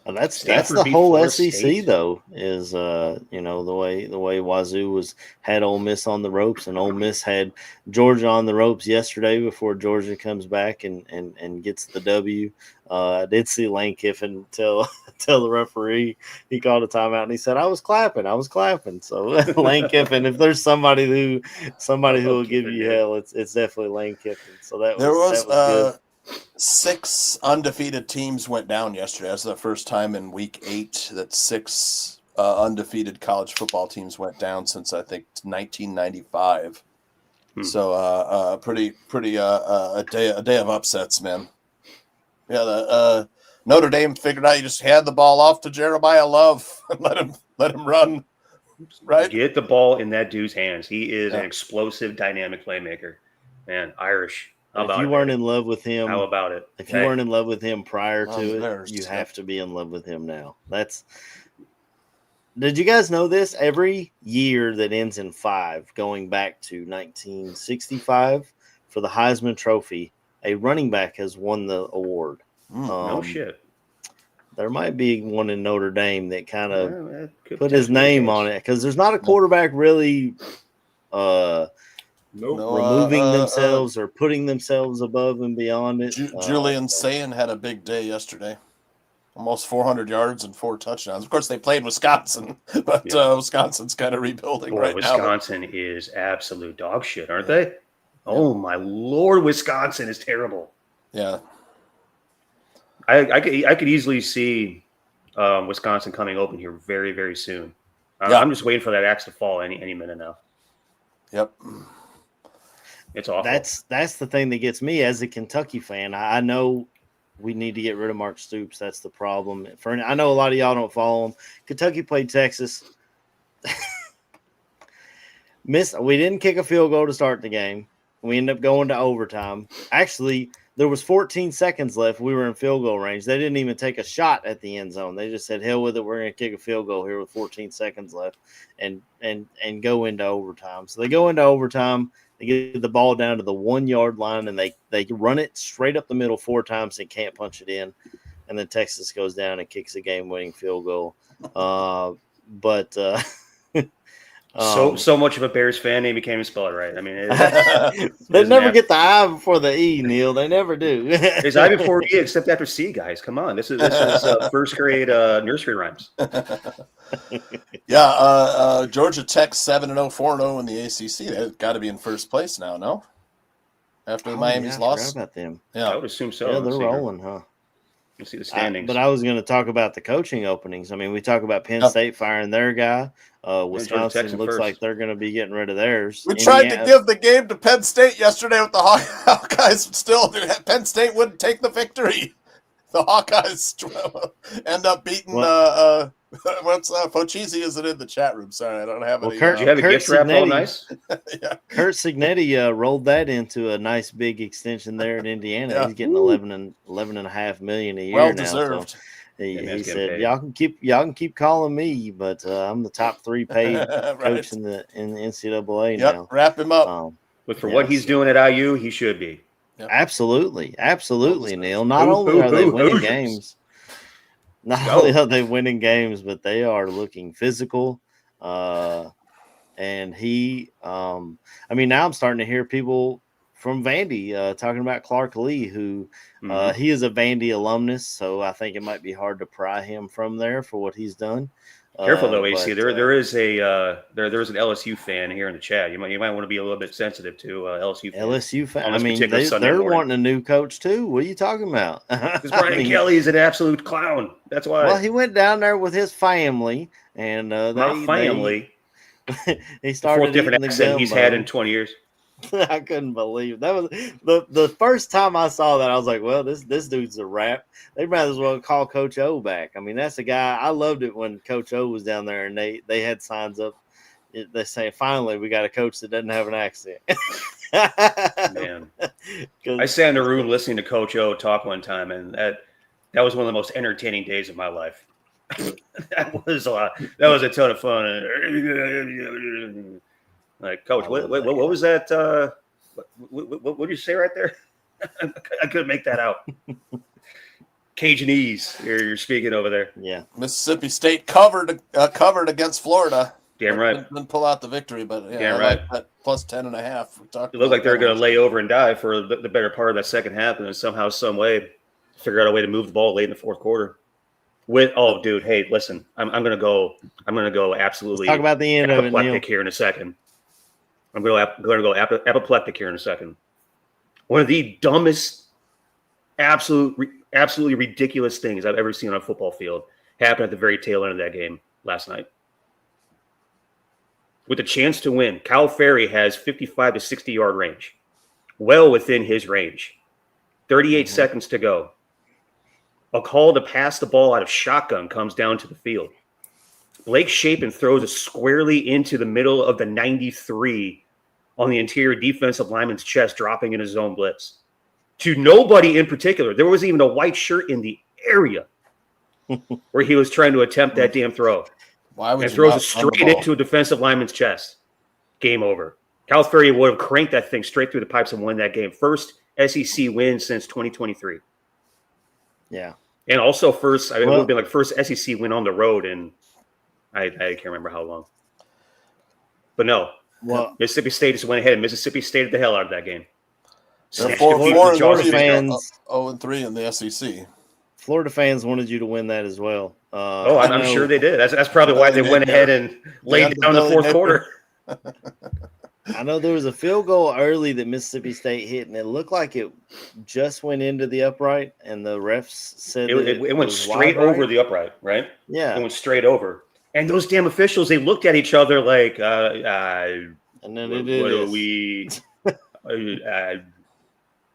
Well, that's the whole SEC though, is the way Wazoo had Ole Miss on the ropes, and Ole Miss had Georgia on the ropes yesterday before Georgia comes back and gets the W. I did see Lane Kiffin tell the referee, he called a timeout and he said, I was clapping. So Lane Kiffin, if there's somebody who will give you hell, it's definitely Lane Kiffin. So that was good. 6 undefeated teams went down yesterday. That's the first time in week 8 that 6 undefeated college football teams went down since I think 1995. So a day of upsets, man. Yeah, the Notre Dame figured out you just hand the ball off to Jeremiah Love and let him run. Right, get the ball in that dude's hands. He is an explosive, dynamic playmaker. Man, Irish. If you weren't in love with him, how about it? If you weren't in love with him prior to it, you have to be in love with him now. Did you guys know this? Every year that ends in 5, going back to 1965, for the Heisman Trophy, a running back has won the award. No shit. There might be one in Notre Dame that kind of put his potentially name be the on case. it because there's not a quarterback really removing themselves or putting themselves above and beyond it. Julian Sayin had a big day yesterday. Almost 400 yards and 4 touchdowns. Of course, they played Wisconsin, but Wisconsin's kind of rebuilding right now. Wisconsin is absolute dog shit, aren't they? Oh, my Lord, Wisconsin is terrible. Yeah. I could easily see Wisconsin coming open here very, very soon. Yeah. I'm just waiting for that axe to fall any minute now. Yep. It's awful. That's the thing that gets me as a Kentucky fan. I know we need to get rid of Mark Stoops. That's the problem. I know a lot of y'all don't follow him. Kentucky played Texas. We didn't kick a field goal to start the game. We ended up going to overtime. Actually, there was 14 seconds left. We were in field goal range. They didn't even take a shot at the end zone. They just said, hell with it. We're going to kick a field goal here with 14 seconds left and go into overtime. So they go into overtime. They get the ball down to the 1 yard line and they run it straight up the middle 4 times and can't punch it in. And then Texas goes down and kicks a game-winning field goal. So much of a Bears fan, they became a spell it right. I mean, they never get the I before the E, Neil. They never do. There's I before E, except after C, guys. Come on, this is first grade nursery rhymes. Yeah, Georgia Tech 7-0, 4-0 in the ACC. They've got to be in first place now, no? After Miami's loss. I forgot about them. Yeah, I would assume so. Yeah, they're rolling, huh? You see the standings. But I was going to talk about the coaching openings. I mean, we talk about Penn State firing their guy. Wisconsin looks like they're going to be getting rid of theirs. We tried to give the game to Penn State yesterday with the Hawkeyes. Still, Penn State wouldn't take the victory. The Hawkeyes end up beating what's Pochisi isn't in the chat room. Sorry, I don't have any. Kurt, you have a gift wrap all nice? Yeah. Kurt Signetti rolled that into a nice big extension there in Indiana. Yeah. He's getting $11.5 million a year well now. Deserved. So he said, "Y'all can keep calling me, but I'm the top 3 paid right. coach in the NCAA now." Wrap him up. But for what he's doing at IU, he should be. Yep. Absolutely, Neil. Not only are they winning games, but they are looking physical. And he, now I'm starting to hear people from Vandy talking about Clark Lee, who he is a Vandy alumnus, so I think it might be hard to pry him from there for what he's done. Careful though, AC. There is an LSU fan here in the chat. You might want to be a little bit sensitive to LSU fans. LSU fan. I mean, they're wanting a new coach too. What are you talking about? Because Brian Kelly is an absolute clown. That's why. Well, he went down there with his family, and he started 4th different accent he's had in 20 years. I couldn't believe that was the first time I saw that. I was like, well, this dude's a rap. They might as well call Coach O back. I mean, that's a guy. I loved it when Coach O was down there and they had signs up. They say, finally, we got a coach that doesn't have an accent. Man, I sat in a room listening to Coach O talk one time, and that was one of the most entertaining days of my life. That was a ton of fun. Like, Coach, what was that? What did you say right there? I couldn't make that out. Cajunese, you're speaking over there. Yeah. Mississippi State covered against Florida. Damn right. Didn't pull out the victory, but yeah, damn right. Like plus 10.5. It looked like they were going to lay over and die for the better part of that second half, and then somehow, some way, figure out a way to move the ball late in the 4th quarter. Dude, hey, listen, I'm going to go absolutely. Let's talk about the end of it, Neil. Here in a second. I'm going to go apoplectic here in a second. One of the dumbest, absolutely ridiculous things I've ever seen on a football field happened at the very tail end of that game last night. With a chance to win, Kyle Ferry has 55 to 60-yard range, well within his range. 38 seconds to go. A call to pass the ball out of shotgun comes down to the field. Blake Shapen throws it squarely into the middle of the 93 on the interior defensive lineman's chest, dropping in a zone blitz. To nobody in particular. There wasn't even a white shirt in the area where he was trying to attempt that damn throw. And throws it straight into a defensive lineman's chest. Game over. Cal Ferry would have cranked that thing straight through the pipes and won that game. First SEC win since 2023. Yeah. And also it would have been like first SEC win on the road, and I can't remember how long. But no, Mississippi State just went ahead, and Mississippi State the hell out of that game. They're 4-3 0-3 in the SEC. Florida fans wanted you to win that as well. I'm sure they did. That's probably why they went ahead and laid down the fourth quarter. I know there was a field goal early that Mississippi State hit, and it looked like it just went into the upright, and the refs said it went straight over the upright, right? Yeah. It went straight over. And those damn officials, they looked at each other like, and then what are we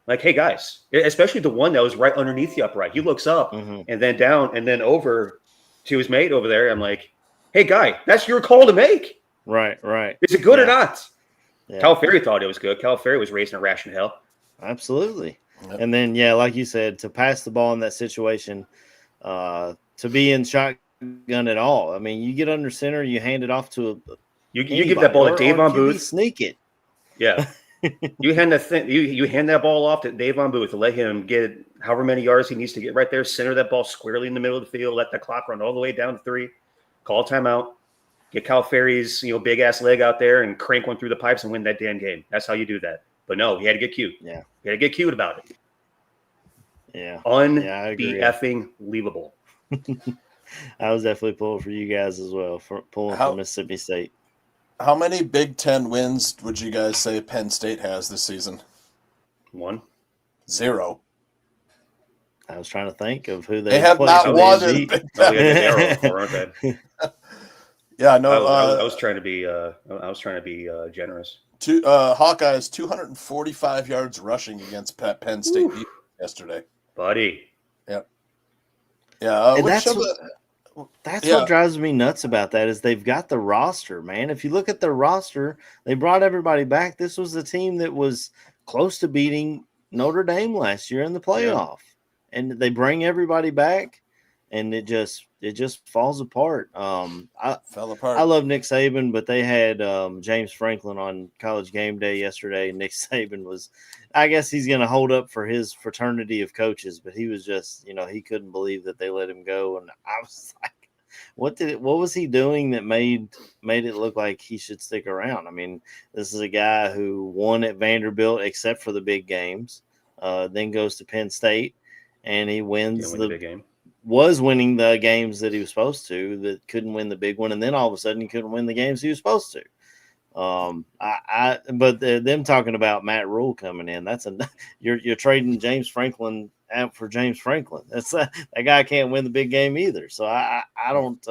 like, hey, guys, especially the one that was right underneath the upright. He looks up and then down and then over to his mate over there. I'm like, hey, guy, that's your call to make. Right. Is it good or not? Yeah. Calipari thought it was good. Calipari was raising a ration hell. Absolutely. Yep. And then, like you said, to pass the ball in that situation, to be in shotgun at all. I mean, you get under center, you hand it off to you give that ball to Davon Booth. Sneak it. Yeah. You hand that ball off to Davon Booth to let him get however many yards he needs to get right there, center that ball squarely in the middle of the field, let the clock run all the way down to 3, call timeout. Get Calipari's, big ass leg out there and crank one through the pipes and win that damn game. That's how you do that. But no, he had to get cute. Yeah, he had to get cute about it. Yeah, effing believable. I was definitely pulling for you guys as well, for Mississippi State. How many Big Ten wins would you guys say Penn State has this season? 1. 0. I was trying to think of who they have not won in Big Ten. Yeah, no. I was trying to be. Generous. Hawkeyes 245 yards rushing against Penn State yesterday, buddy. Yep. Yeah, and that's what drives me nuts about that is they've got the roster, man. If you look at the roster, they brought everybody back. This was the team that was close to beating Notre Dame last year in the playoff, and they bring everybody back, and it just falls apart. Fell apart. I love Nick Saban, but they had James Franklin on College Game Day yesterday, and Nick Saban was, I guess he's going to hold up for his fraternity of coaches, but he was just, he couldn't believe that they let him go, and I was like, what was he doing that made it look like he should stick around? I mean, this is a guy who won at Vanderbilt except for the big games, then goes to Penn State, and he wins the big game. Was winning the games that he was supposed to, that couldn't win the big one, and then all of a sudden he couldn't win the games he was supposed to. But them talking about Matt Rule coming in, you're trading James Franklin out for James Franklin. That guy can't win the big game either. So I don't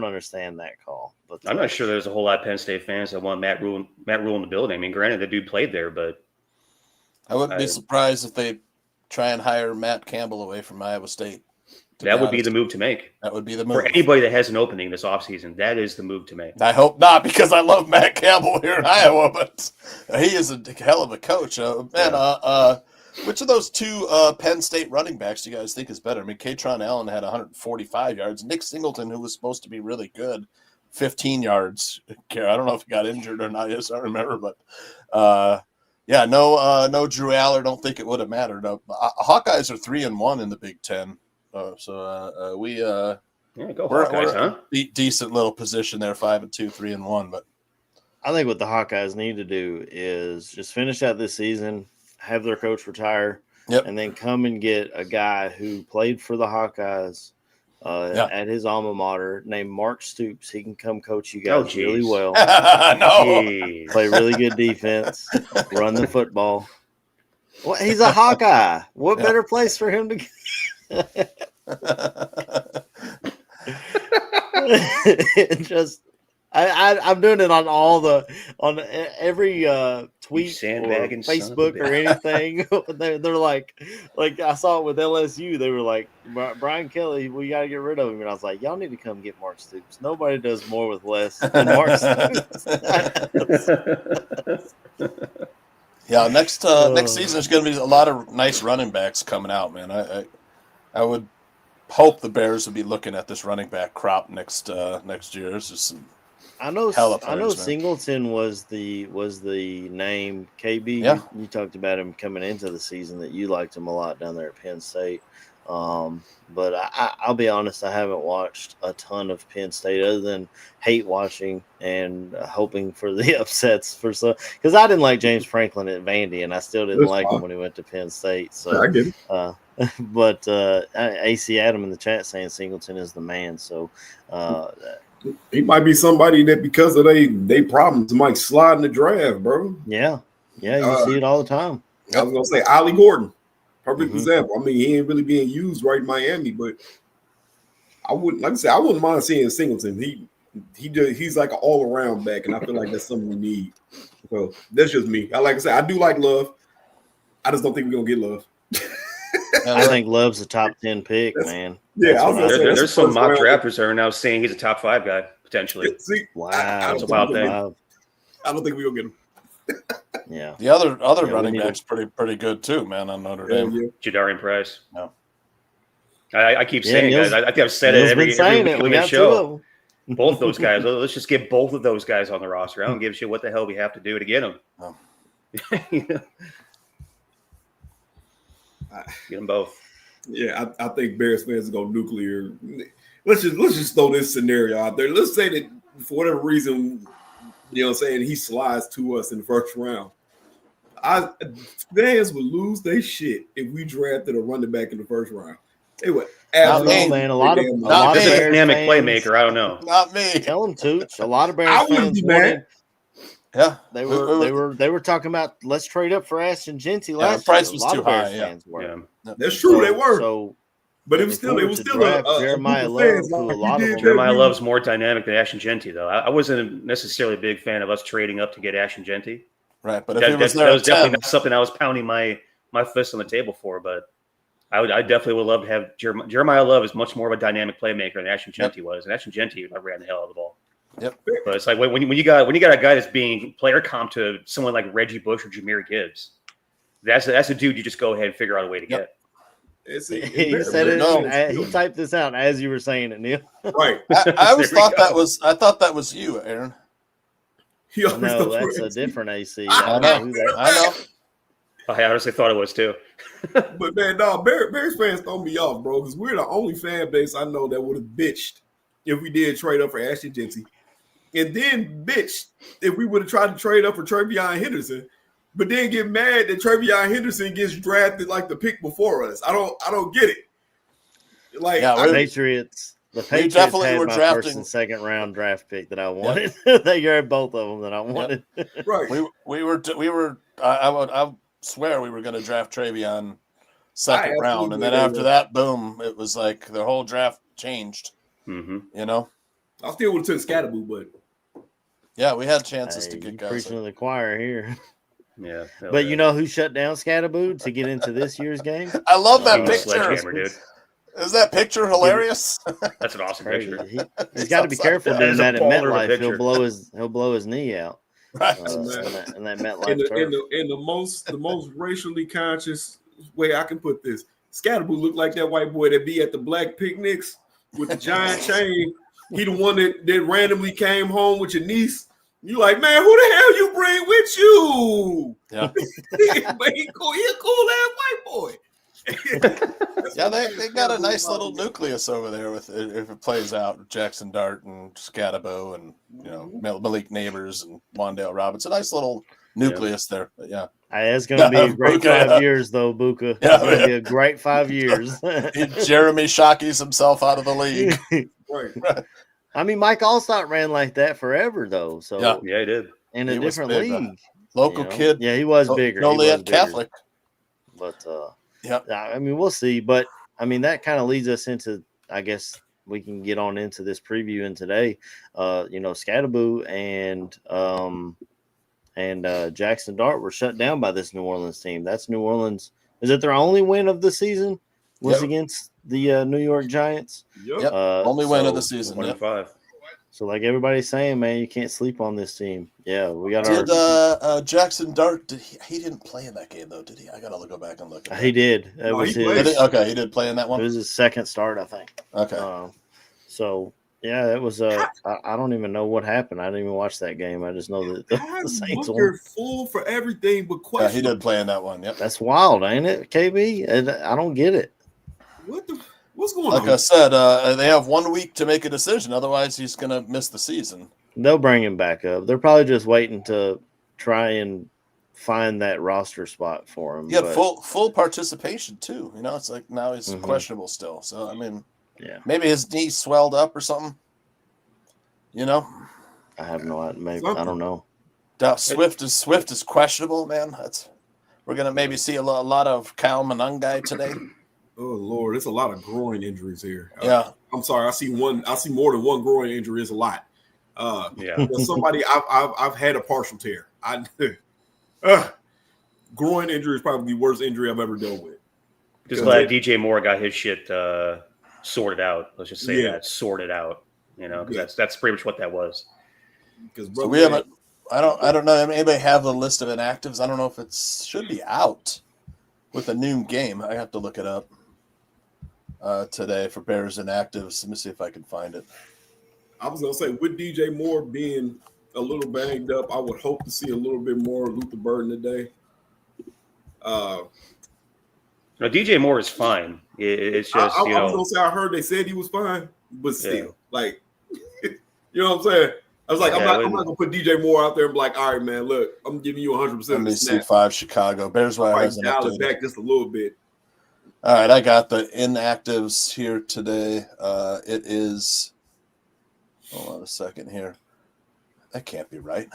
understand that call. But I'm not sure there's a whole lot of Penn State fans that want Matt Rule in the building. I mean, granted, the dude played there, but I wouldn't be surprised if they try and hire Matt Campbell away from Iowa State. That would be the move to make. That would be the move. For anybody that has an opening this offseason, that is the move to make. I hope not, because I love Matt Campbell here in Iowa, but he is a hell of a coach. Which of those two Penn State running backs do you guys think is better? I mean, Katron Allen had 145 yards. Nick Singleton, who was supposed to be really good, 15 yards. I don't know if he got injured or not. Yes, I remember, but no Drew Aller. Don't think it would have mattered. Hawkeyes are 3-1 in the Big Ten. Go we're Hawkeyes, huh? Decent little position there, 5-2, 3-1. But I think what the Hawkeyes need to do is just finish out this season, have their coach retire, and then come and get a guy who played for the Hawkeyes at his alma mater named Mark Stoops. He can come coach you guys really well. Play really good defense, run the football. Well, he's a Hawkeye. What better place for him to get? I'm doing it on every tweet or Facebook or anything. They're like I saw it with LSU. They were like, Brian Kelly, we got to get rid of him. And I was like, y'all need to come get Mark Stoops. Nobody does more with less than Mark Stoops. Yeah, next season there's going to be a lot of nice running backs coming out, man. I would hope the Bears would be looking at this running back crop next year. There's just some I know hella players, man. Singleton was the name. KB, Yeah. you talked about him coming into the season that you liked him a lot down there at Penn State. But I'll be honest, I haven't watched a ton of Penn State other than hate watching and hoping for the upsets because I didn't like James Franklin at Vandy, and I still didn't like him when he went to Penn State. So I get it. But AC Adam in the chat saying Singleton is the man. So he might be somebody that because of they problems might slide in the draft, bro. Yeah, you see it all the time. I was gonna say Ollie Gordon, perfect example. I mean, he ain't really being used right in Miami, but I wouldn't mind seeing Singleton. He's like an all around back, and I feel like that's something we need. So that's just me. Like I said, I do like Love. I just don't think we're gonna get Love. I think Love's a top 10 pick, man. Yeah, there's some mock drafters that are now saying he's a top 5 guy potentially. Wow, that's a wild thing. I don't think we're gonna get him. Yeah, the other running back's pretty good too, man. On Notre Dame, Jadarian Price. No, I keep saying guys. I think I've said it every week we got show. Both those guys. Let's just get both of those guys on the roster. I don't give a shit what the hell we have to do to get them. No. Get them both. Yeah, I think Bears fans go nuclear. Let's just throw this scenario out there. Let's say that for whatever reason, you know what I'm saying, he slides to us in the first round. Fans would lose their shit if we drafted a running back in the first round. They would absolutely, man. A lot of dynamic fans, playmaker. I don't know. Not me. Tell him, Tooch. A lot of Bears fans wanted. Yeah, they were talking about let's trade up for Ashton Genty last year. The price was too high. That's true. They were. So, but it was still Jeremiah Love. Who a lot of them. Jeremiah Love's more dynamic than Ashton Genty, though. I wasn't necessarily a big fan of us trading up to get Ashton Genty. Right, but that was definitely not something I was pounding my fist on the table for. But I definitely would love to have Jeremiah Love is much more of a dynamic playmaker than Ashton Genty was, and Ashton Genty ran the hell out of the ball. Yep. But it's like when you got a guy that's being player comp to someone like Reggie Bush or Jahmyr Gibbs, that's a dude you just go ahead and figure out a way to get. He said it. He typed this out as you were saying it, Neil. Right. I always thought that was you, Aaron. No, that's a different AC. I know. I honestly thought it was too. But man, no, Bears fans throw me off, bro, because we're the only fan base I know that would have bitched if we did trade up for Ashton Genty. And then bitch if we would have tried to trade up for TreVeyon Henderson, but then get mad that TreVeyon Henderson gets drafted like the pick before us. I don't get it. Like the Patriots definitely had were my drafting first and second round draft pick that I wanted. They grabbed both of them that I wanted. Right. We were. I swear we were going to draft TreVeyon second round, and then after that, boom! It was like the whole draft changed. Mm-hmm. You know. I still would have took Scatterboo, but yeah, we had chances to get guys. Preaching to the choir here. Yeah, but you know who shut down Scatterboo to get into this year's game? I love that picture. Dude. Is that picture hilarious? That's an awesome picture. He's got to be careful doing that at MetLife. He'll blow his knee out. Right. In that MetLife in the most racially conscious way I can put this, Scatterboo looked like that white boy that be at the black picnics with the giant chain. He the one that randomly came home with your niece. You like, man, who the hell you bring with you? Yeah. But he a cool ass white boy. Yeah, they got a nice little nucleus over there with if it plays out. Jackson Dart and Scatterboo and Malik Neighbors and Wandale Roberts. A nice little nucleus there. But yeah. It's going to be a great 5 years, though, Buka. It's going to be a great 5 years. Jeremy Shockey's himself out of the league. Right. I mean, Mike Allstott ran like that forever, though. So yeah, he did. In a different league. Local kid. Yeah, he was bigger. Joliet Catholic. But, yeah. I mean, we'll see. But, I mean, that kind of leads us into, I guess, we can get on into this preview in today. Scatterboo and Jackson Dart were shut down by this New Orleans team. That's New Orleans. Is it their only win of the season? Was against the New York Giants. Yep. Only win of the season. 1-5. So, like everybody's saying, man, you can't sleep on this team. Yeah, we got our. Jackson Dart? He didn't play in that game though, did he? I gotta go back and look. He did. It was his. Okay, he did play in that one. It was his second start, I think. Okay. So Yeah, it was. I don't even know what happened. I didn't even watch that game. I just know that the Saints won. Booker full for everything but Yeah, question. he did play in that one. Yep. That's wild, ain't it, KB? I don't get it. What's going on? Like I said, they have 1 week to make a decision. Otherwise, he's going to miss the season. They'll bring him back up. They're probably just waiting to try and find that roster spot for him. Yeah, full participation too. You know, it's like now he's questionable still. So I mean, yeah, maybe his knee swelled up or something. You know, I have no idea. Maybe I don't know. Swift is questionable, man. We're gonna maybe see a lot of Cal Monangai today. Oh Lord, there's a lot of groin injuries here. Yeah, I'm sorry. I see more than one groin injury is a lot. Yeah, somebody I've had a partial tear. Groin injury is probably the worst injury I've ever dealt with. just glad DJ Moore got his shit sorted out. Let's just say that sorted out. You know, because that's pretty much what that was. Because so we haven't. I don't know. Anybody have the list of inactives? I don't know if it should be out with a noon game. I have to look it up today for Bears inactives. Let me see if I can find it. I was gonna say with DJ Moore being a little banged up, I would hope to see a little bit more Luther Burden today. No, DJ Moore is fine. It's just I was gonna say I heard they said he was fine, but still, like, you know what I'm saying? I was like, I'm not gonna put DJ Moore out there and be like, all right, man, look, I'm giving you 100%. Let me see 5 Chicago Bears. Why hasn't dial it back just a little bit? All right, I got the inactives here today. It is. Hold on a second here. That can't be right.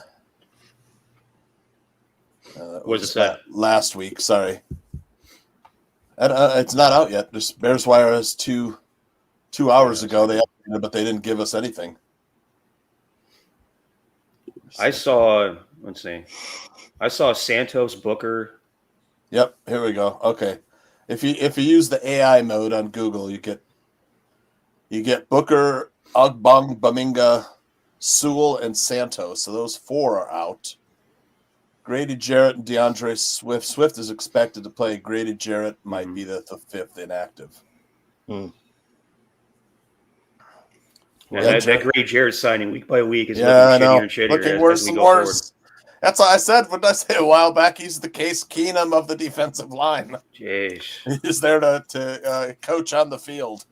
What does it say? Last week, sorry. It's not out yet. Just Bears Wire is 2 hours ago. They updated, but they didn't give us anything. I saw. Let's see. I saw Santos, Booker. Yep, here we go. Okay, if you use the AI mode on Google, you get Booker, Ogbong, Baminga, Sewell, and Santos. So those 4 are out. Grady Jarrett and DeAndre Swift. Swift is expected to play. Grady Jarrett might be the 5th inactive. Yeah, that Grady Jarrett signing week by week is looking shittier and shittier. Looking worse and worse. That's what I said. What did I say a while back? He's the Case Keenum of the defensive line. Jeez. He's there to coach on the field.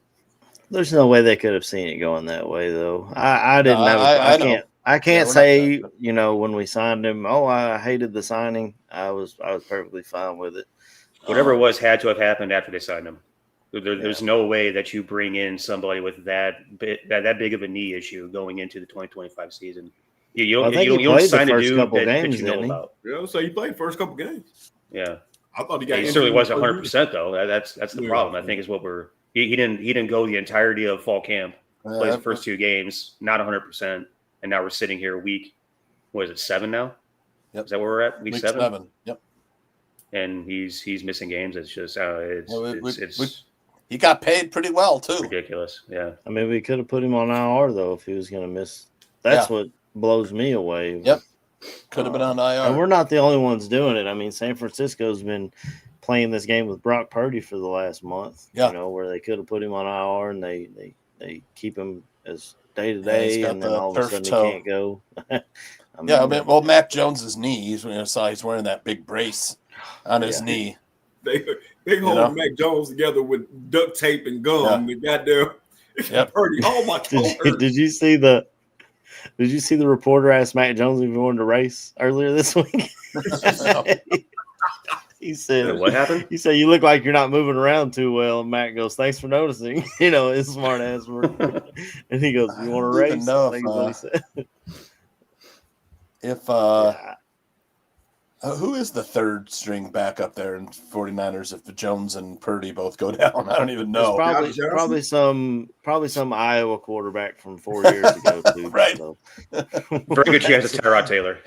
There's no way they could have seen it going that way, though. I didn't know. I can't say, when we signed him, I hated the signing. I was perfectly fine with it. Whatever it was had to have happened after they signed him. There's no way that you bring in somebody with that big of a knee issue going into the 2025 season. You don't sign a dude that you know about. Yeah, so he played first couple games. Yeah, I thought he got. He certainly wasn't 100% though. That's the problem. I think is what he didn't go the entirety of fall camp. Plays the first 2 games, not 100%, and now we're sitting here week. What is it, 7 now? Yep. Is that where we're at? Week 7. Yep. And he's missing games. It's just he got paid pretty well too. Ridiculous. Yeah. I mean, we could have put him on IR though if he was going to miss. That's what blows me away. Yep. Could have been on IR. And we're not the only ones doing it. I mean, San Francisco's been playing this game with Brock Purdy for the last month. Yeah. Where they could have put him on IR and they keep him as day to day, and then all of a sudden he can't go. Mac Jones's knee. He's wearing that big brace on his knee. They hold Mac Jones together with duct tape and gum. The goddamn Purdy. Oh my God! Did you see the reporter asked Mac Jones if he wanted to race earlier this week? He said, "What happened?" He said, "You look like you're not moving around too well." And Mac goes, "Thanks for noticing." His smart ass work. And he goes, "You want to race?" I think what he said. Who is the 3rd string back up there in 49ers if the Jones and Purdy both go down? I don't even know. Probably some Iowa quarterback from 4 years ago too. Right. So. Very good chance it's Tyrod Taylor.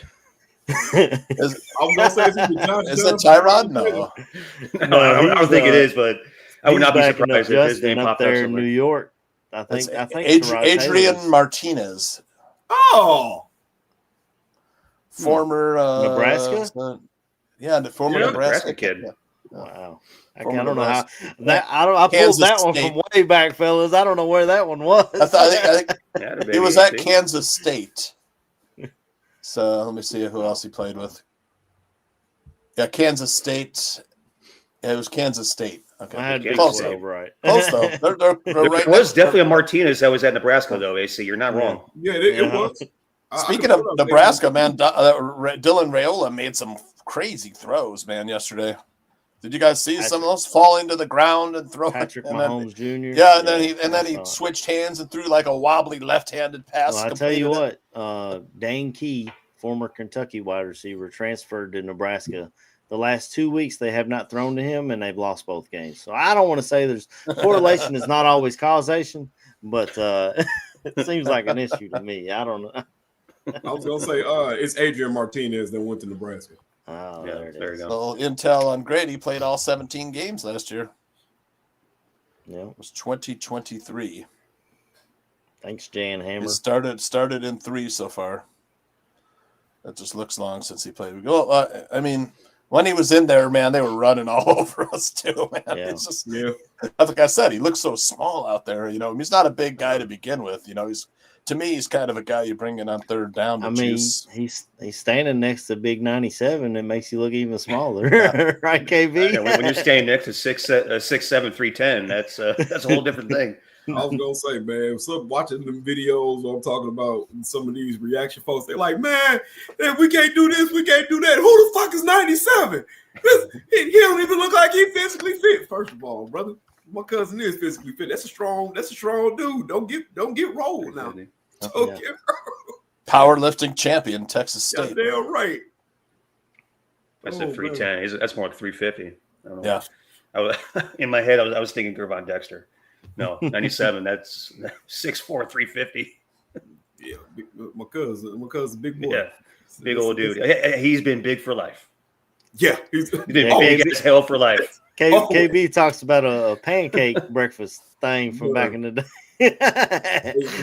Is that Tyrod? No, I don't think it is, but I would not be surprised if his name up popped there up in New York. I think Adrian Martinez. Oh, former Nebraska. The former Nebraska kid. Wow. I Former don't know how Nebraska. that. I pulled that one from way back, fellas. I don't know where that one was. I think Yeah, he was at Kansas State. So let me see who else he played with. Yeah, Kansas State. Yeah, it was Kansas State. Okay, I had close though, though. right? Close though. They're There right was next to- definitely a Martinez that was at Nebraska, though, AC. You're not wrong. Yeah, it was. Speaking of Nebraska, man, Dylan Raiola made some crazy throws, man, yesterday. Did you guys see some of those falling to the ground and throw? Patrick and Mahomes Jr. Yeah, and then he switched hands and threw like a wobbly left-handed pass. Well, I tell you what, Dane Key, former Kentucky wide receiver, transferred to Nebraska. The last 2 weeks, they have not thrown to him, and they've lost both games. So I don't want to say there's correlation is not always causation, but it seems like an issue to me. I don't know. I was gonna say, it's Adrian Martinez that went to Nebraska. Oh, Yeah, there you go. So intel on Grady played all 17 games last year. Yeah, it was 2023. Thanks, Jan Hammer. He started in 3 so far. That just looks long since he played. Well, I mean, when he was in there, man, they were running all over us too, man. Yeah. It's just, like I said, he looks so small out there. You know, he's not a big guy to begin with. You know, to me, he's kind of a guy you bring in on third down. I mean, he's standing next to Big 97. It makes you look even smaller, right, KB? Yeah, when you're standing next to 6'7", 310, that's a whole different thing. I was gonna say, man, so watching them videos where I'm talking about some of these reaction folks, they're like, man, we can't do this, we can't do that. Who the fuck is 97? He don't even look like he physically fit. First of all, brother, my cousin is physically fit. That's a strong dude. Don't get rolled now. Don't get rolled. Powerlifting champion, Texas State. Yeah, damn right. I said 310. That's more like 350. I don't know. Yeah. In my head, I was thinking Gervon Dexter. No, 97. That's 6'4", 350. Yeah, my cousin, big boy. Yeah, big old dude. He's been big for life. Yeah, he's been big as hell for life. KB talks about a pancake breakfast thing from back in the day.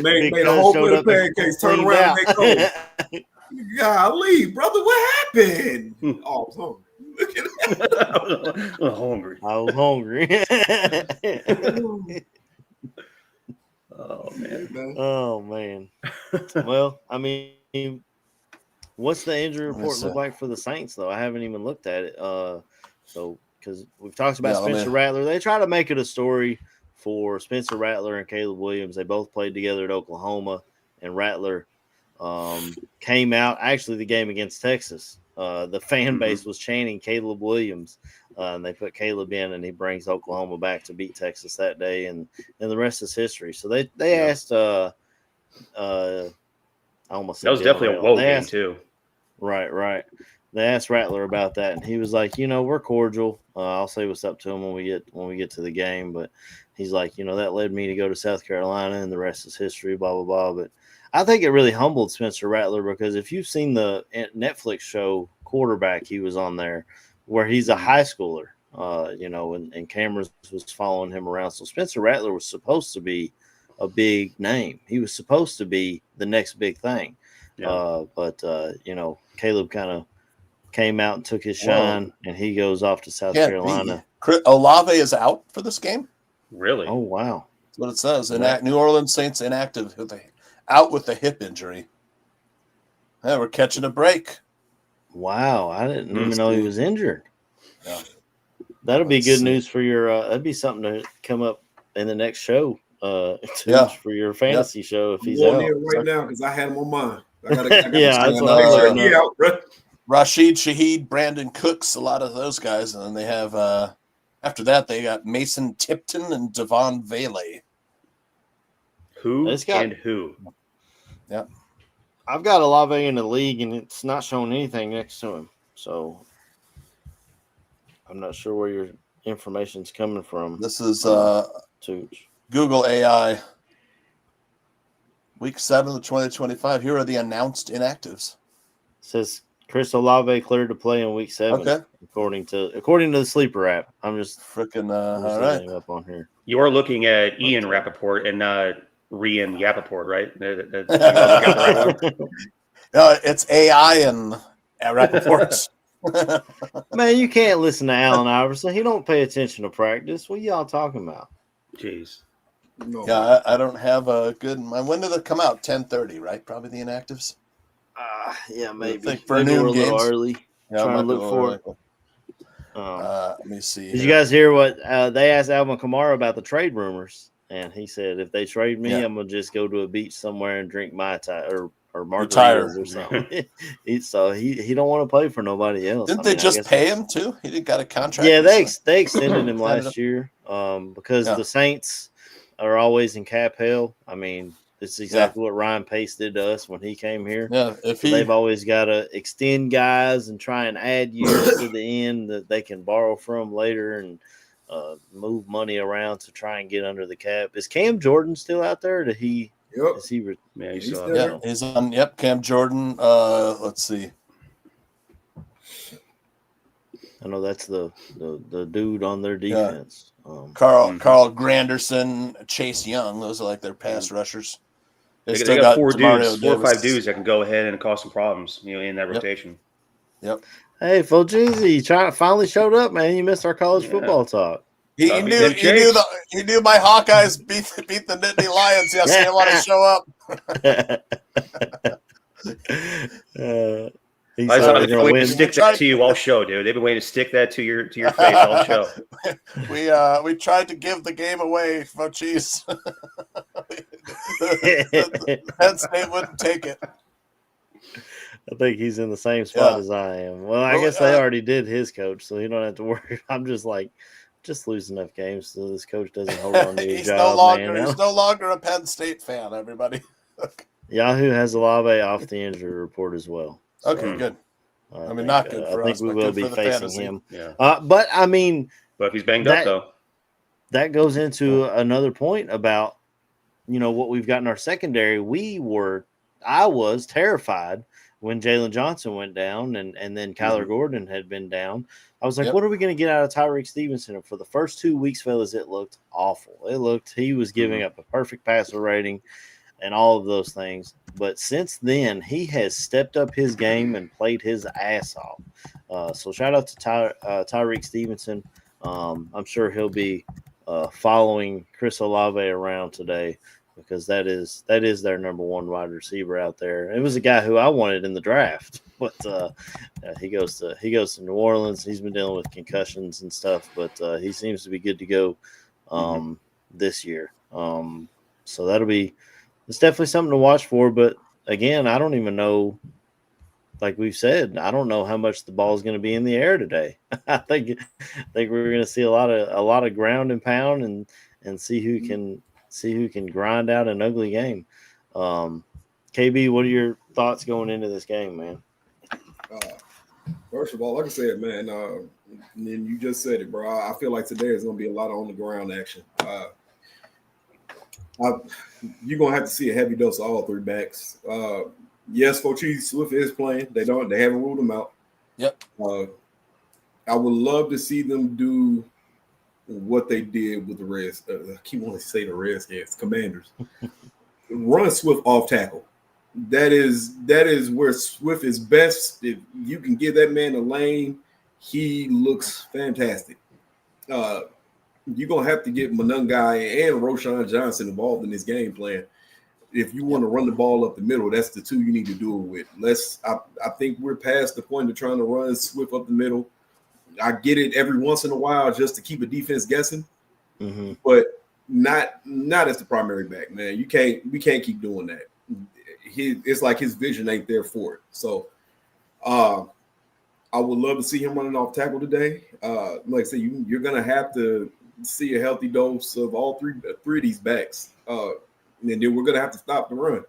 made a whole bunch of pancakes. Turn around and make cold. Golly, brother, what happened? Oh, I was hungry. Look at that. I was hungry. Oh man. Well, I mean, what's the injury report look like for the Saints though? I haven't even looked at it. So because we've talked about Spencer Rattler, they try to make it a story for Spencer Rattler and Caleb Williams. They both played together at Oklahoma, and Rattler came out. Actually, the game against Texas, the fan base was chanting Caleb Williams, and they put Caleb in, and he brings Oklahoma back to beat Texas that day, and the rest is history. So they asked. I almost said that was definitely a whoa game too. Right. They asked Rattler about that, and he was like, we're cordial. I'll say what's up to him when we get to the game, but he's like, that led me to go to South Carolina, and the rest is history. Blah blah blah. But I think it really humbled Spencer Rattler because if you've seen the Netflix show Quarterback, he was on there where he's a high schooler, and cameras was following him around. So Spencer Rattler was supposed to be a big name. He was supposed to be the next big thing. Yeah. But Caleb kind of came out and took his shine, and he goes off to South Carolina. Olave is out for this game? Really? Oh, wow. That's what it says. New Orleans Saints inactive. Out with the hip injury. Yeah, we're catching a break. Wow. I didn't even know he was injured. Yeah. That'll be good news for your that'd be something to come up in the next show for your fantasy show if he's out. Right now because I had him on mine. I gotta that's what I was Rashid Shaheed, Brandon Cooks, a lot of those guys. And then they have, after that, they got Mason Tipton and Devon Vele. Who? Yeah. I've got Olave in the league, and it's not showing anything next to him. So I'm not sure where your information's coming from. This is Google AI. Week 7 of 2025. Here are the announced inactives. It says Chris Olave cleared to play in week 7. Okay. According to the sleeper app. I'm just freaking all right up on here. You are looking at Ian Rappaport and not Rian Yapaport, right? No, it's AI and Rappaport. Man, you can't listen to Allen Iverson. He don't pay attention to practice. What y'all talking about? Jeez. No. Yeah, I don't have a good. When did it come out? 10:30, right? Probably the inactives. Yeah, maybe. think for Maybe noon we're a little games. early. Yeah, Trying to might be a look little for it. Let me see. Did you guys hear what they asked Alvin Kamara about the trade rumors? And he said, if they trade me, I'm gonna just go to a beach somewhere and drink Mai Tai or margaritas or something. So he don't want to play for nobody else. Didn't they just pay him too? He didn't got a contract. Yeah, they extended him last year because the Saints are always in cap hell. I mean, it's exactly what Ryan Pace did to us when he came here. Yeah, they've always got to extend guys and try and add years to the end that they can borrow from later and move money around to try and get under the cap. Is Cam Jordan still out there? Did he? Yep. Is he? He's still there. He's on. Yep, Cam Jordan. Let's see. I know that's the dude on their defense. Carl Granderson, Chase Young. Those are like their pass rushers. They got four or five dudes that can go ahead and cause some problems, in that rotation. Yep. Hey, Fulgeezy, finally showed up, man. You missed our college football talk. He knew my Hawkeyes beat the Nittany Lions yesterday. I want to show up. He's been waiting to stick that to you all show, dude. They've been waiting to stick that to your face all show. We tried to give the game away, Fochis. Penn State wouldn't take it. I think he's in the same spot as I am. Well, I guess they already did his coach, so he don't have to worry. I'm just lose enough games so this coach doesn't hold on to his job. He's no longer a Penn State fan, everybody. Yahoo has Olave off the injury report as well. So, okay, good. Not good for us. I think we will be facing him. Yeah. But if he's banged up though, that goes into another point about what we've got in our secondary. I was terrified when Jalen Johnson went down and then Kyler Gordon had been down. I was like, what are we going to get out of Tyreek Stevenson? And for the first 2 weeks, fellas, it looked awful. He was giving up a perfect passer rating and all of those things. But since then, he has stepped up his game and played his ass off. So shout out to Tyreek Stevenson. I'm sure he'll be following Chris Olave around today because that is their number one wide receiver out there. It was a guy who I wanted in the draft, but he goes to New Orleans. He's been dealing with concussions and stuff, but he seems to be good to go this year. So it's definitely something to watch for. But again, I don't even know. Like we've said, I don't know how much the ball is going to be in the air today. I think we're going to see a lot of ground and pound and see who can grind out an ugly game. KB, what are your thoughts going into this game, man? First of all, like I said, man, and you just said it, bro. I feel like today is going to be a lot of on the ground action. You're going to have to see a heavy dose of all three backs. Yes, Coach Swift is playing. They haven't ruled him out. Yep. I would love to see them do what they did with the Reds. I keep wanting to say the Redskins, Commanders. Run Swift off tackle. That is where Swift is best. If you can give that man a lane, he looks fantastic. You're going to have to get Monungai and Roshan Johnson involved in this game plan. If you want to run the ball up the middle, that's the two you need to do it with. I think we're past the point of trying to run Swift up the middle. I get it every once in a while just to keep a defense guessing, but not as the primary back, man. We can't keep doing that. It's like his vision ain't there for it. So I would love to see him running off tackle today. Like I said, you're gonna have to see a healthy dose of all three of these backs. And then we're going to have to stop the run.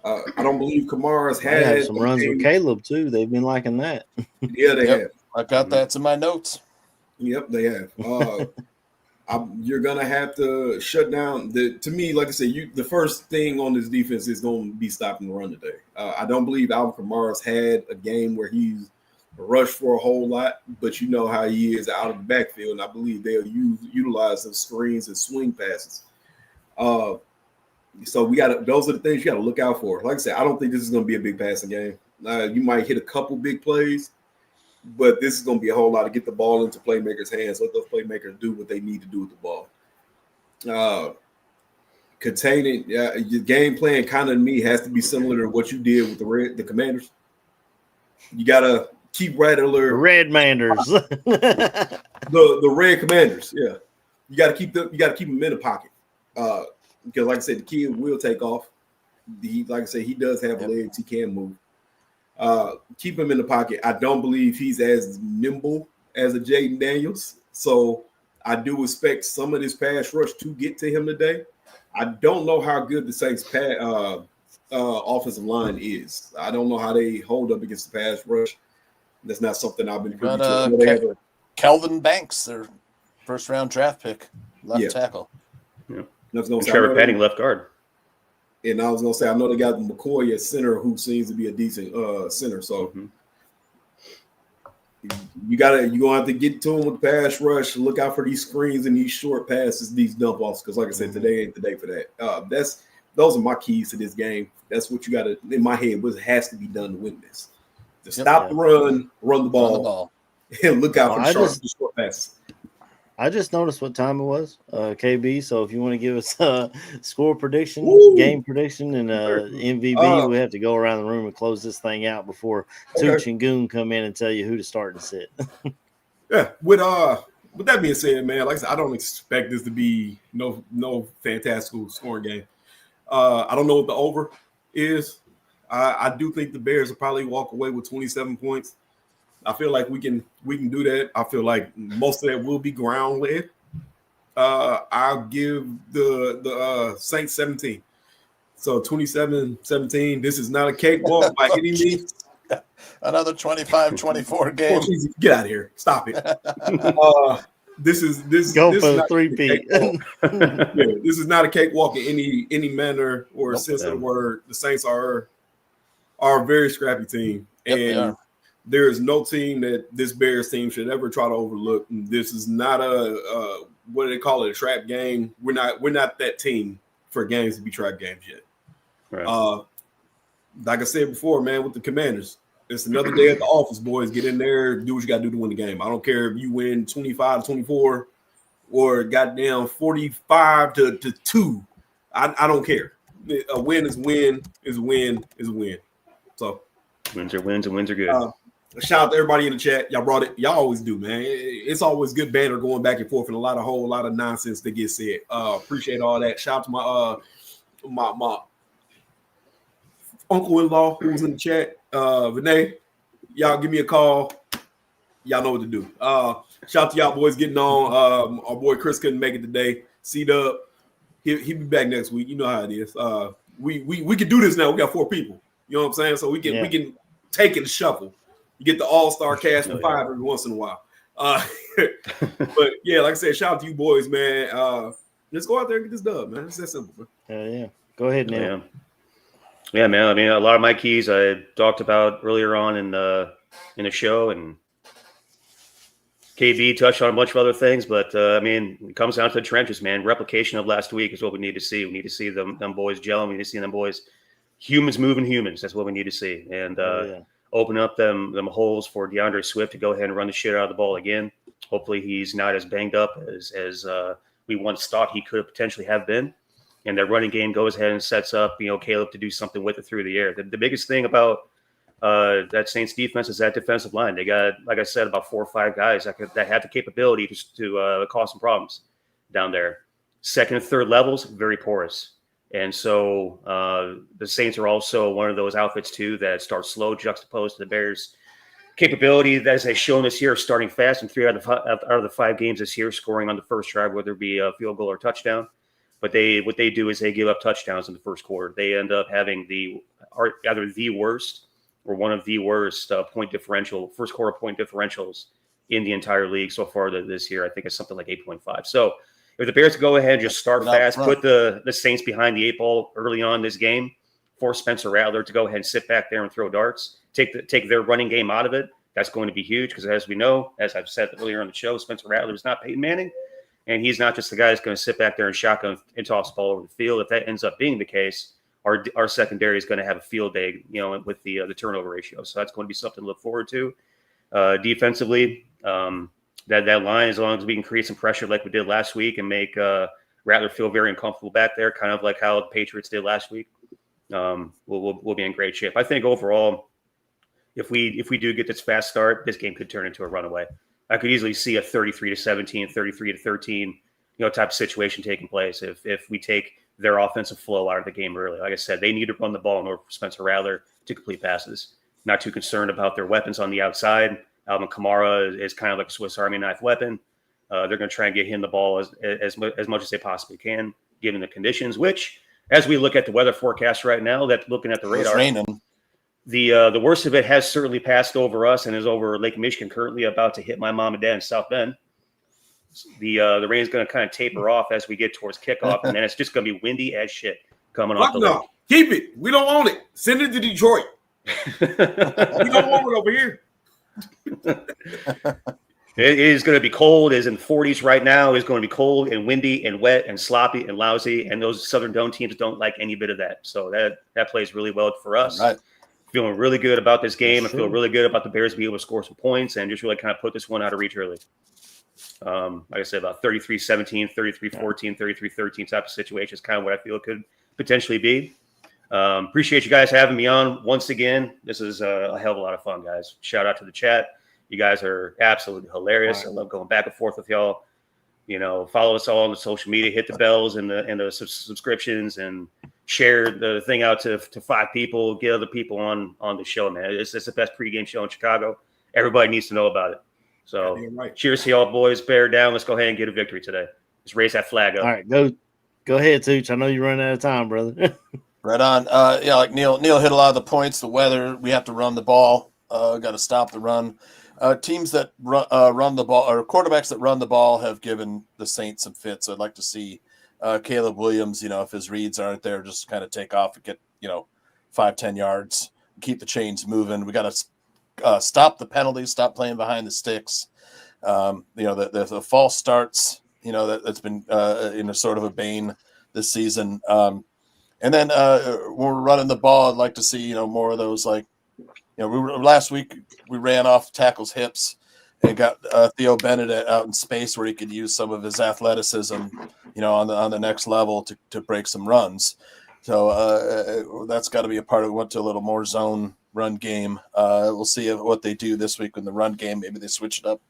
I don't believe Kamara's had some runs with Caleb, too. They've been liking that. Yeah, they have. I got that in my notes. Yep, they have. You're going to have to shut down. To me, like I said, the first thing on this defense is going to be stopping the run today. I don't believe Alvin Kamara's had a game where he's rushed for a whole lot, but you know how he is out of the backfield, and I believe they'll utilize some screens and swing passes. So those are the things you got to look out for. Like I said, I don't think this is going to be a big passing game. You might hit a couple big plays, But this is going to be a whole lot to get the ball into playmakers' hands, let those playmakers do what they need to do with the ball. Containing your game plan kind of to me has to be similar to what you did with the Commanders. You got to keep Red Manders. the Red Commanders, yeah. You got to keep them in the pocket. Because like I said, the kid will take off. Like I said, he does have legs, he can move. Keep him in the pocket. I don't believe he's as nimble as a Jaden Daniels. So I do expect some of this pass rush to get to him today. I don't know how good the Saints offensive line is. I don't know how they hold up against the pass rush. That's not something I've been privy to. Kelvin Banks, their first-round draft pick, left tackle. Yeah. Trevor Penning, left guard. And I was going to say, I know they got McCoy at center, who seems to be a decent center. So you're going to have to get to him with the pass rush. Look out for these screens and these short passes, these dump offs. Because like I said, today ain't the day for that. Those are my keys to this game. That's what you got to, in my head, what has to be done to win this. To stop the run the ball, and look out for the short passes. I just noticed what time it was, KB. So if you want to give us a score prediction, game prediction, and MVP, we have to go around the room and close this thing out before Tooch and Goon come in and tell you who to start and sit. Yeah. With that being said, man, like I said, I don't expect this to be no fantastical scoring game. I don't know what the over is. I do think the Bears will probably walk away with 27 points. I feel like we can do that. I feel like most of that will be ground led. I'll give the Saints 17. So 27-17. This is not a cakewalk by any means. Another 25-24 game. Get out of here. Stop it. This is go for the 3-peat. This is not a cakewalk in any manner or sense of the word. The Saints are a very scrappy team. And there is no team that this Bears team should ever try to overlook. This is not a what do they call it? A trap game. We're not that team for games to be trap games yet. Right. Like I said before, man, with the Commanders, it's another day at the office, boys. Get in there, do what you got to do to win the game. I don't care if you win 25-24 or goddamn 45-2. I don't care. A win is win is win is win. So wins are wins and wins are good. Shout out to everybody in the chat. Y'all brought it. Y'all always do, man. It's always good banter going back and forth and a whole lot of nonsense that gets said. Appreciate all that. Shout out to my uncle-in-law who was in the chat. Vinay, y'all give me a call. Y'all know what to do. Shout out to y'all boys getting on. Our boy Chris couldn't make it today. C-Dub, he'll be back next week. You know how it is. We can do this now. We got 4 people. You know what I'm saying? So we can take and shuffle. You get the all-star cast from 5 every once in a while. But yeah, like I said, shout out to you boys, man. Let's go out there and get this dub, man. It's that simple, man. Yeah. Go ahead, Neil. Yeah, man. I mean, a lot of my keys I talked about earlier on in the show, and KB touched on a bunch of other things. But I mean, it comes down to the trenches, man. Replication of last week is what we need to see. We need to see them boys gelling. We need to see them boys, humans moving humans. That's what we need to see, and open up them holes for DeAndre Swift to go ahead and run the shit out of the ball again. Hopefully, he's not as banged up as we once thought he could potentially have been. And that running game goes ahead and sets up, Caleb to do something with it through the air. The biggest thing about that Saints defense is that defensive line. They got, like I said, about 4 or 5 guys that have the capability to cause some problems down there. Second and third levels, very porous. And so the Saints are also one of those outfits, too, that start slow, juxtaposed to the Bears' capability that, as they've shown this year, starting fast in 3 out of the 5 games this year, scoring on the first drive, whether it be a field goal or touchdown. But what they do is they give up touchdowns in the first quarter. They end up having either the worst or one of the worst first quarter point differentials in the entire league so far this year. I think it's something like 8.5. So if the Bears go ahead and just start fast, put the Saints behind the 8 ball early on this game, force Spencer Rattler to go ahead and sit back there and throw darts, take their running game out of it, that's going to be huge because, as we know, as I've said earlier on the show, Spencer Rattler is not Peyton Manning. And he's not just the guy that's going to sit back there and shotgun and toss the ball over the field. If that ends up being the case, our secondary is going to have a field day, with the turnover ratio. So that's going to be something to look forward to. Defensively, that line, as long as we can create some pressure like we did last week and make Rattler feel very uncomfortable back there, kind of like how the Patriots did last week, we'll be in great shape. I think overall, if we do get this fast start, this game could turn into a runaway. I could easily see a 33-17, 33-13, type of situation taking place if we take their offensive flow out of the game early. Like I said, they need to run the ball in order for Spencer Rattler to complete passes. Not too concerned about their weapons on the outside. Alvin Kamara is kind of like a Swiss Army knife weapon. They're going to try and get him the ball as much as they possibly can, given the conditions, which, as we look at the weather forecast right now, that's looking at the radar. It's raining. The worst of it has certainly passed over us and is over Lake Michigan, currently about to hit my mom and dad in South Bend. The rain is going to kind of taper off as we get towards kickoff, and then it's just going to be windy as shit coming off the lake. Keep it. We don't want it. Send it to Detroit. We don't want it over here. It is going to be cold. It is in the 40s right now. It's going to be cold and windy and wet and sloppy and lousy, and those Southern Dome teams don't like any bit of that. So that plays really well for us. Right. Feeling really good about this game. I feel really good about the Bears being able to score some points and just really kind of put this one out of reach early. Like I said, about 33-17, 33-14, 33-13 type of situation is kind of what I feel it could potentially be. Appreciate you guys having me on once again. This is a hell of a lot of fun, guys. Shout out to the chat. You guys are absolutely hilarious. I love going back and forth with y'all. Follow us all on the social media, hit the bells and the subscriptions, and share the thing out to 5 people. Get other people on the show, man. It's the best pregame show in Chicago. Everybody needs to know about it. So cheers to y'all boys. Bear down. Let's go ahead and get a victory today. Let's raise that flag up. All right, go ahead, Tooch. I know you're running out of time, brother. Right on. Like Neil hit a lot of the points. The weather, we have to run the ball. Got to stop the run. Teams that run the ball, or quarterbacks that run the ball, have given the Saints some fits. I'd like to see Caleb Williams, if his reads aren't there, just kind of take off and get 5-10 yards, keep the chains moving. We got to stop the penalties, stop playing behind the sticks. The false starts, that's been sort of a bane this season. And then when we're running the ball, I'd like to see more of those, like last week we ran off tackles' hips and got Theo Bennett out in space where he could use some of his athleticism, on the next level to break some runs. So that's got to be a part of it. Went to a little more zone run game. We'll see what they do this week in the run game. Maybe they switch it up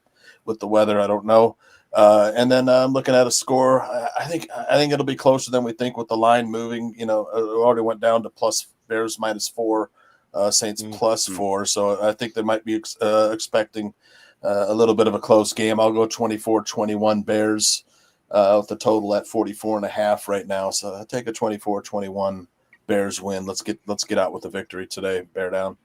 with the weather. I don't know. And then I'm looking at a score. I think it'll be closer than we think with the line moving. It already went down to Bears -4, Saints +4. So I think they might be expecting a little bit of a close game. I'll go 24-21 Bears with the total at 44.5 right now. So I'll take a 24-21 Bears win. Let's get out with the victory today. Bear down.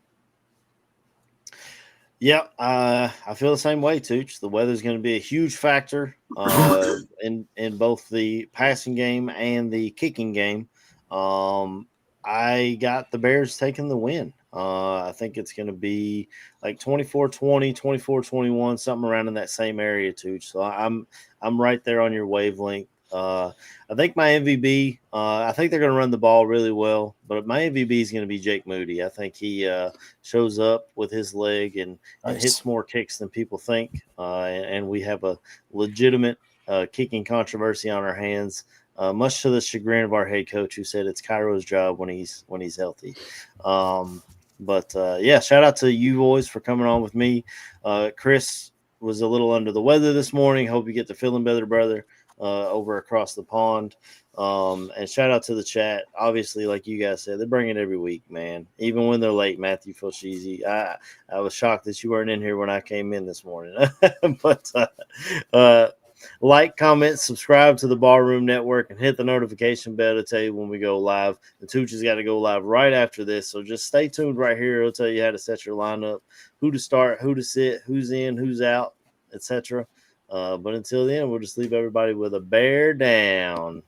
Yeah, I feel the same way, Tooch. The weather's going to be a huge factor in both the passing game and the kicking game. I got the Bears taking the win. I think it's going to be like 24-20, 24-21, something around in that same area, Tooch. So I'm right there on your wavelength. I think my MVP, I think they're going to run the ball really well, but my MVP is going to be Jake Moody. I think he shows up with his leg and hits more kicks than people think. And we have a legitimate kicking controversy on our hands, much to the chagrin of our head coach, who said it's Cairo's job when he's healthy. Yeah, shout out to you boys for coming on with me. Chris was a little under the weather this morning. Hope you get to feeling better, brother. Over across the pond. And shout out to the chat. Obviously, like you guys said, they bring it every week, man. Even when they're late, Matthew Fulcheesy. I was shocked that you weren't in here when I came in this morning. But like, comment, subscribe to the Barroom Network, and hit the notification bell to tell you when we go live. The Tooch has got to go live right after this, so just stay tuned right here. It'll tell you how to set your lineup, who to start, who to sit, who's in, who's out, etc. But until then, we'll just leave everybody with a bear down.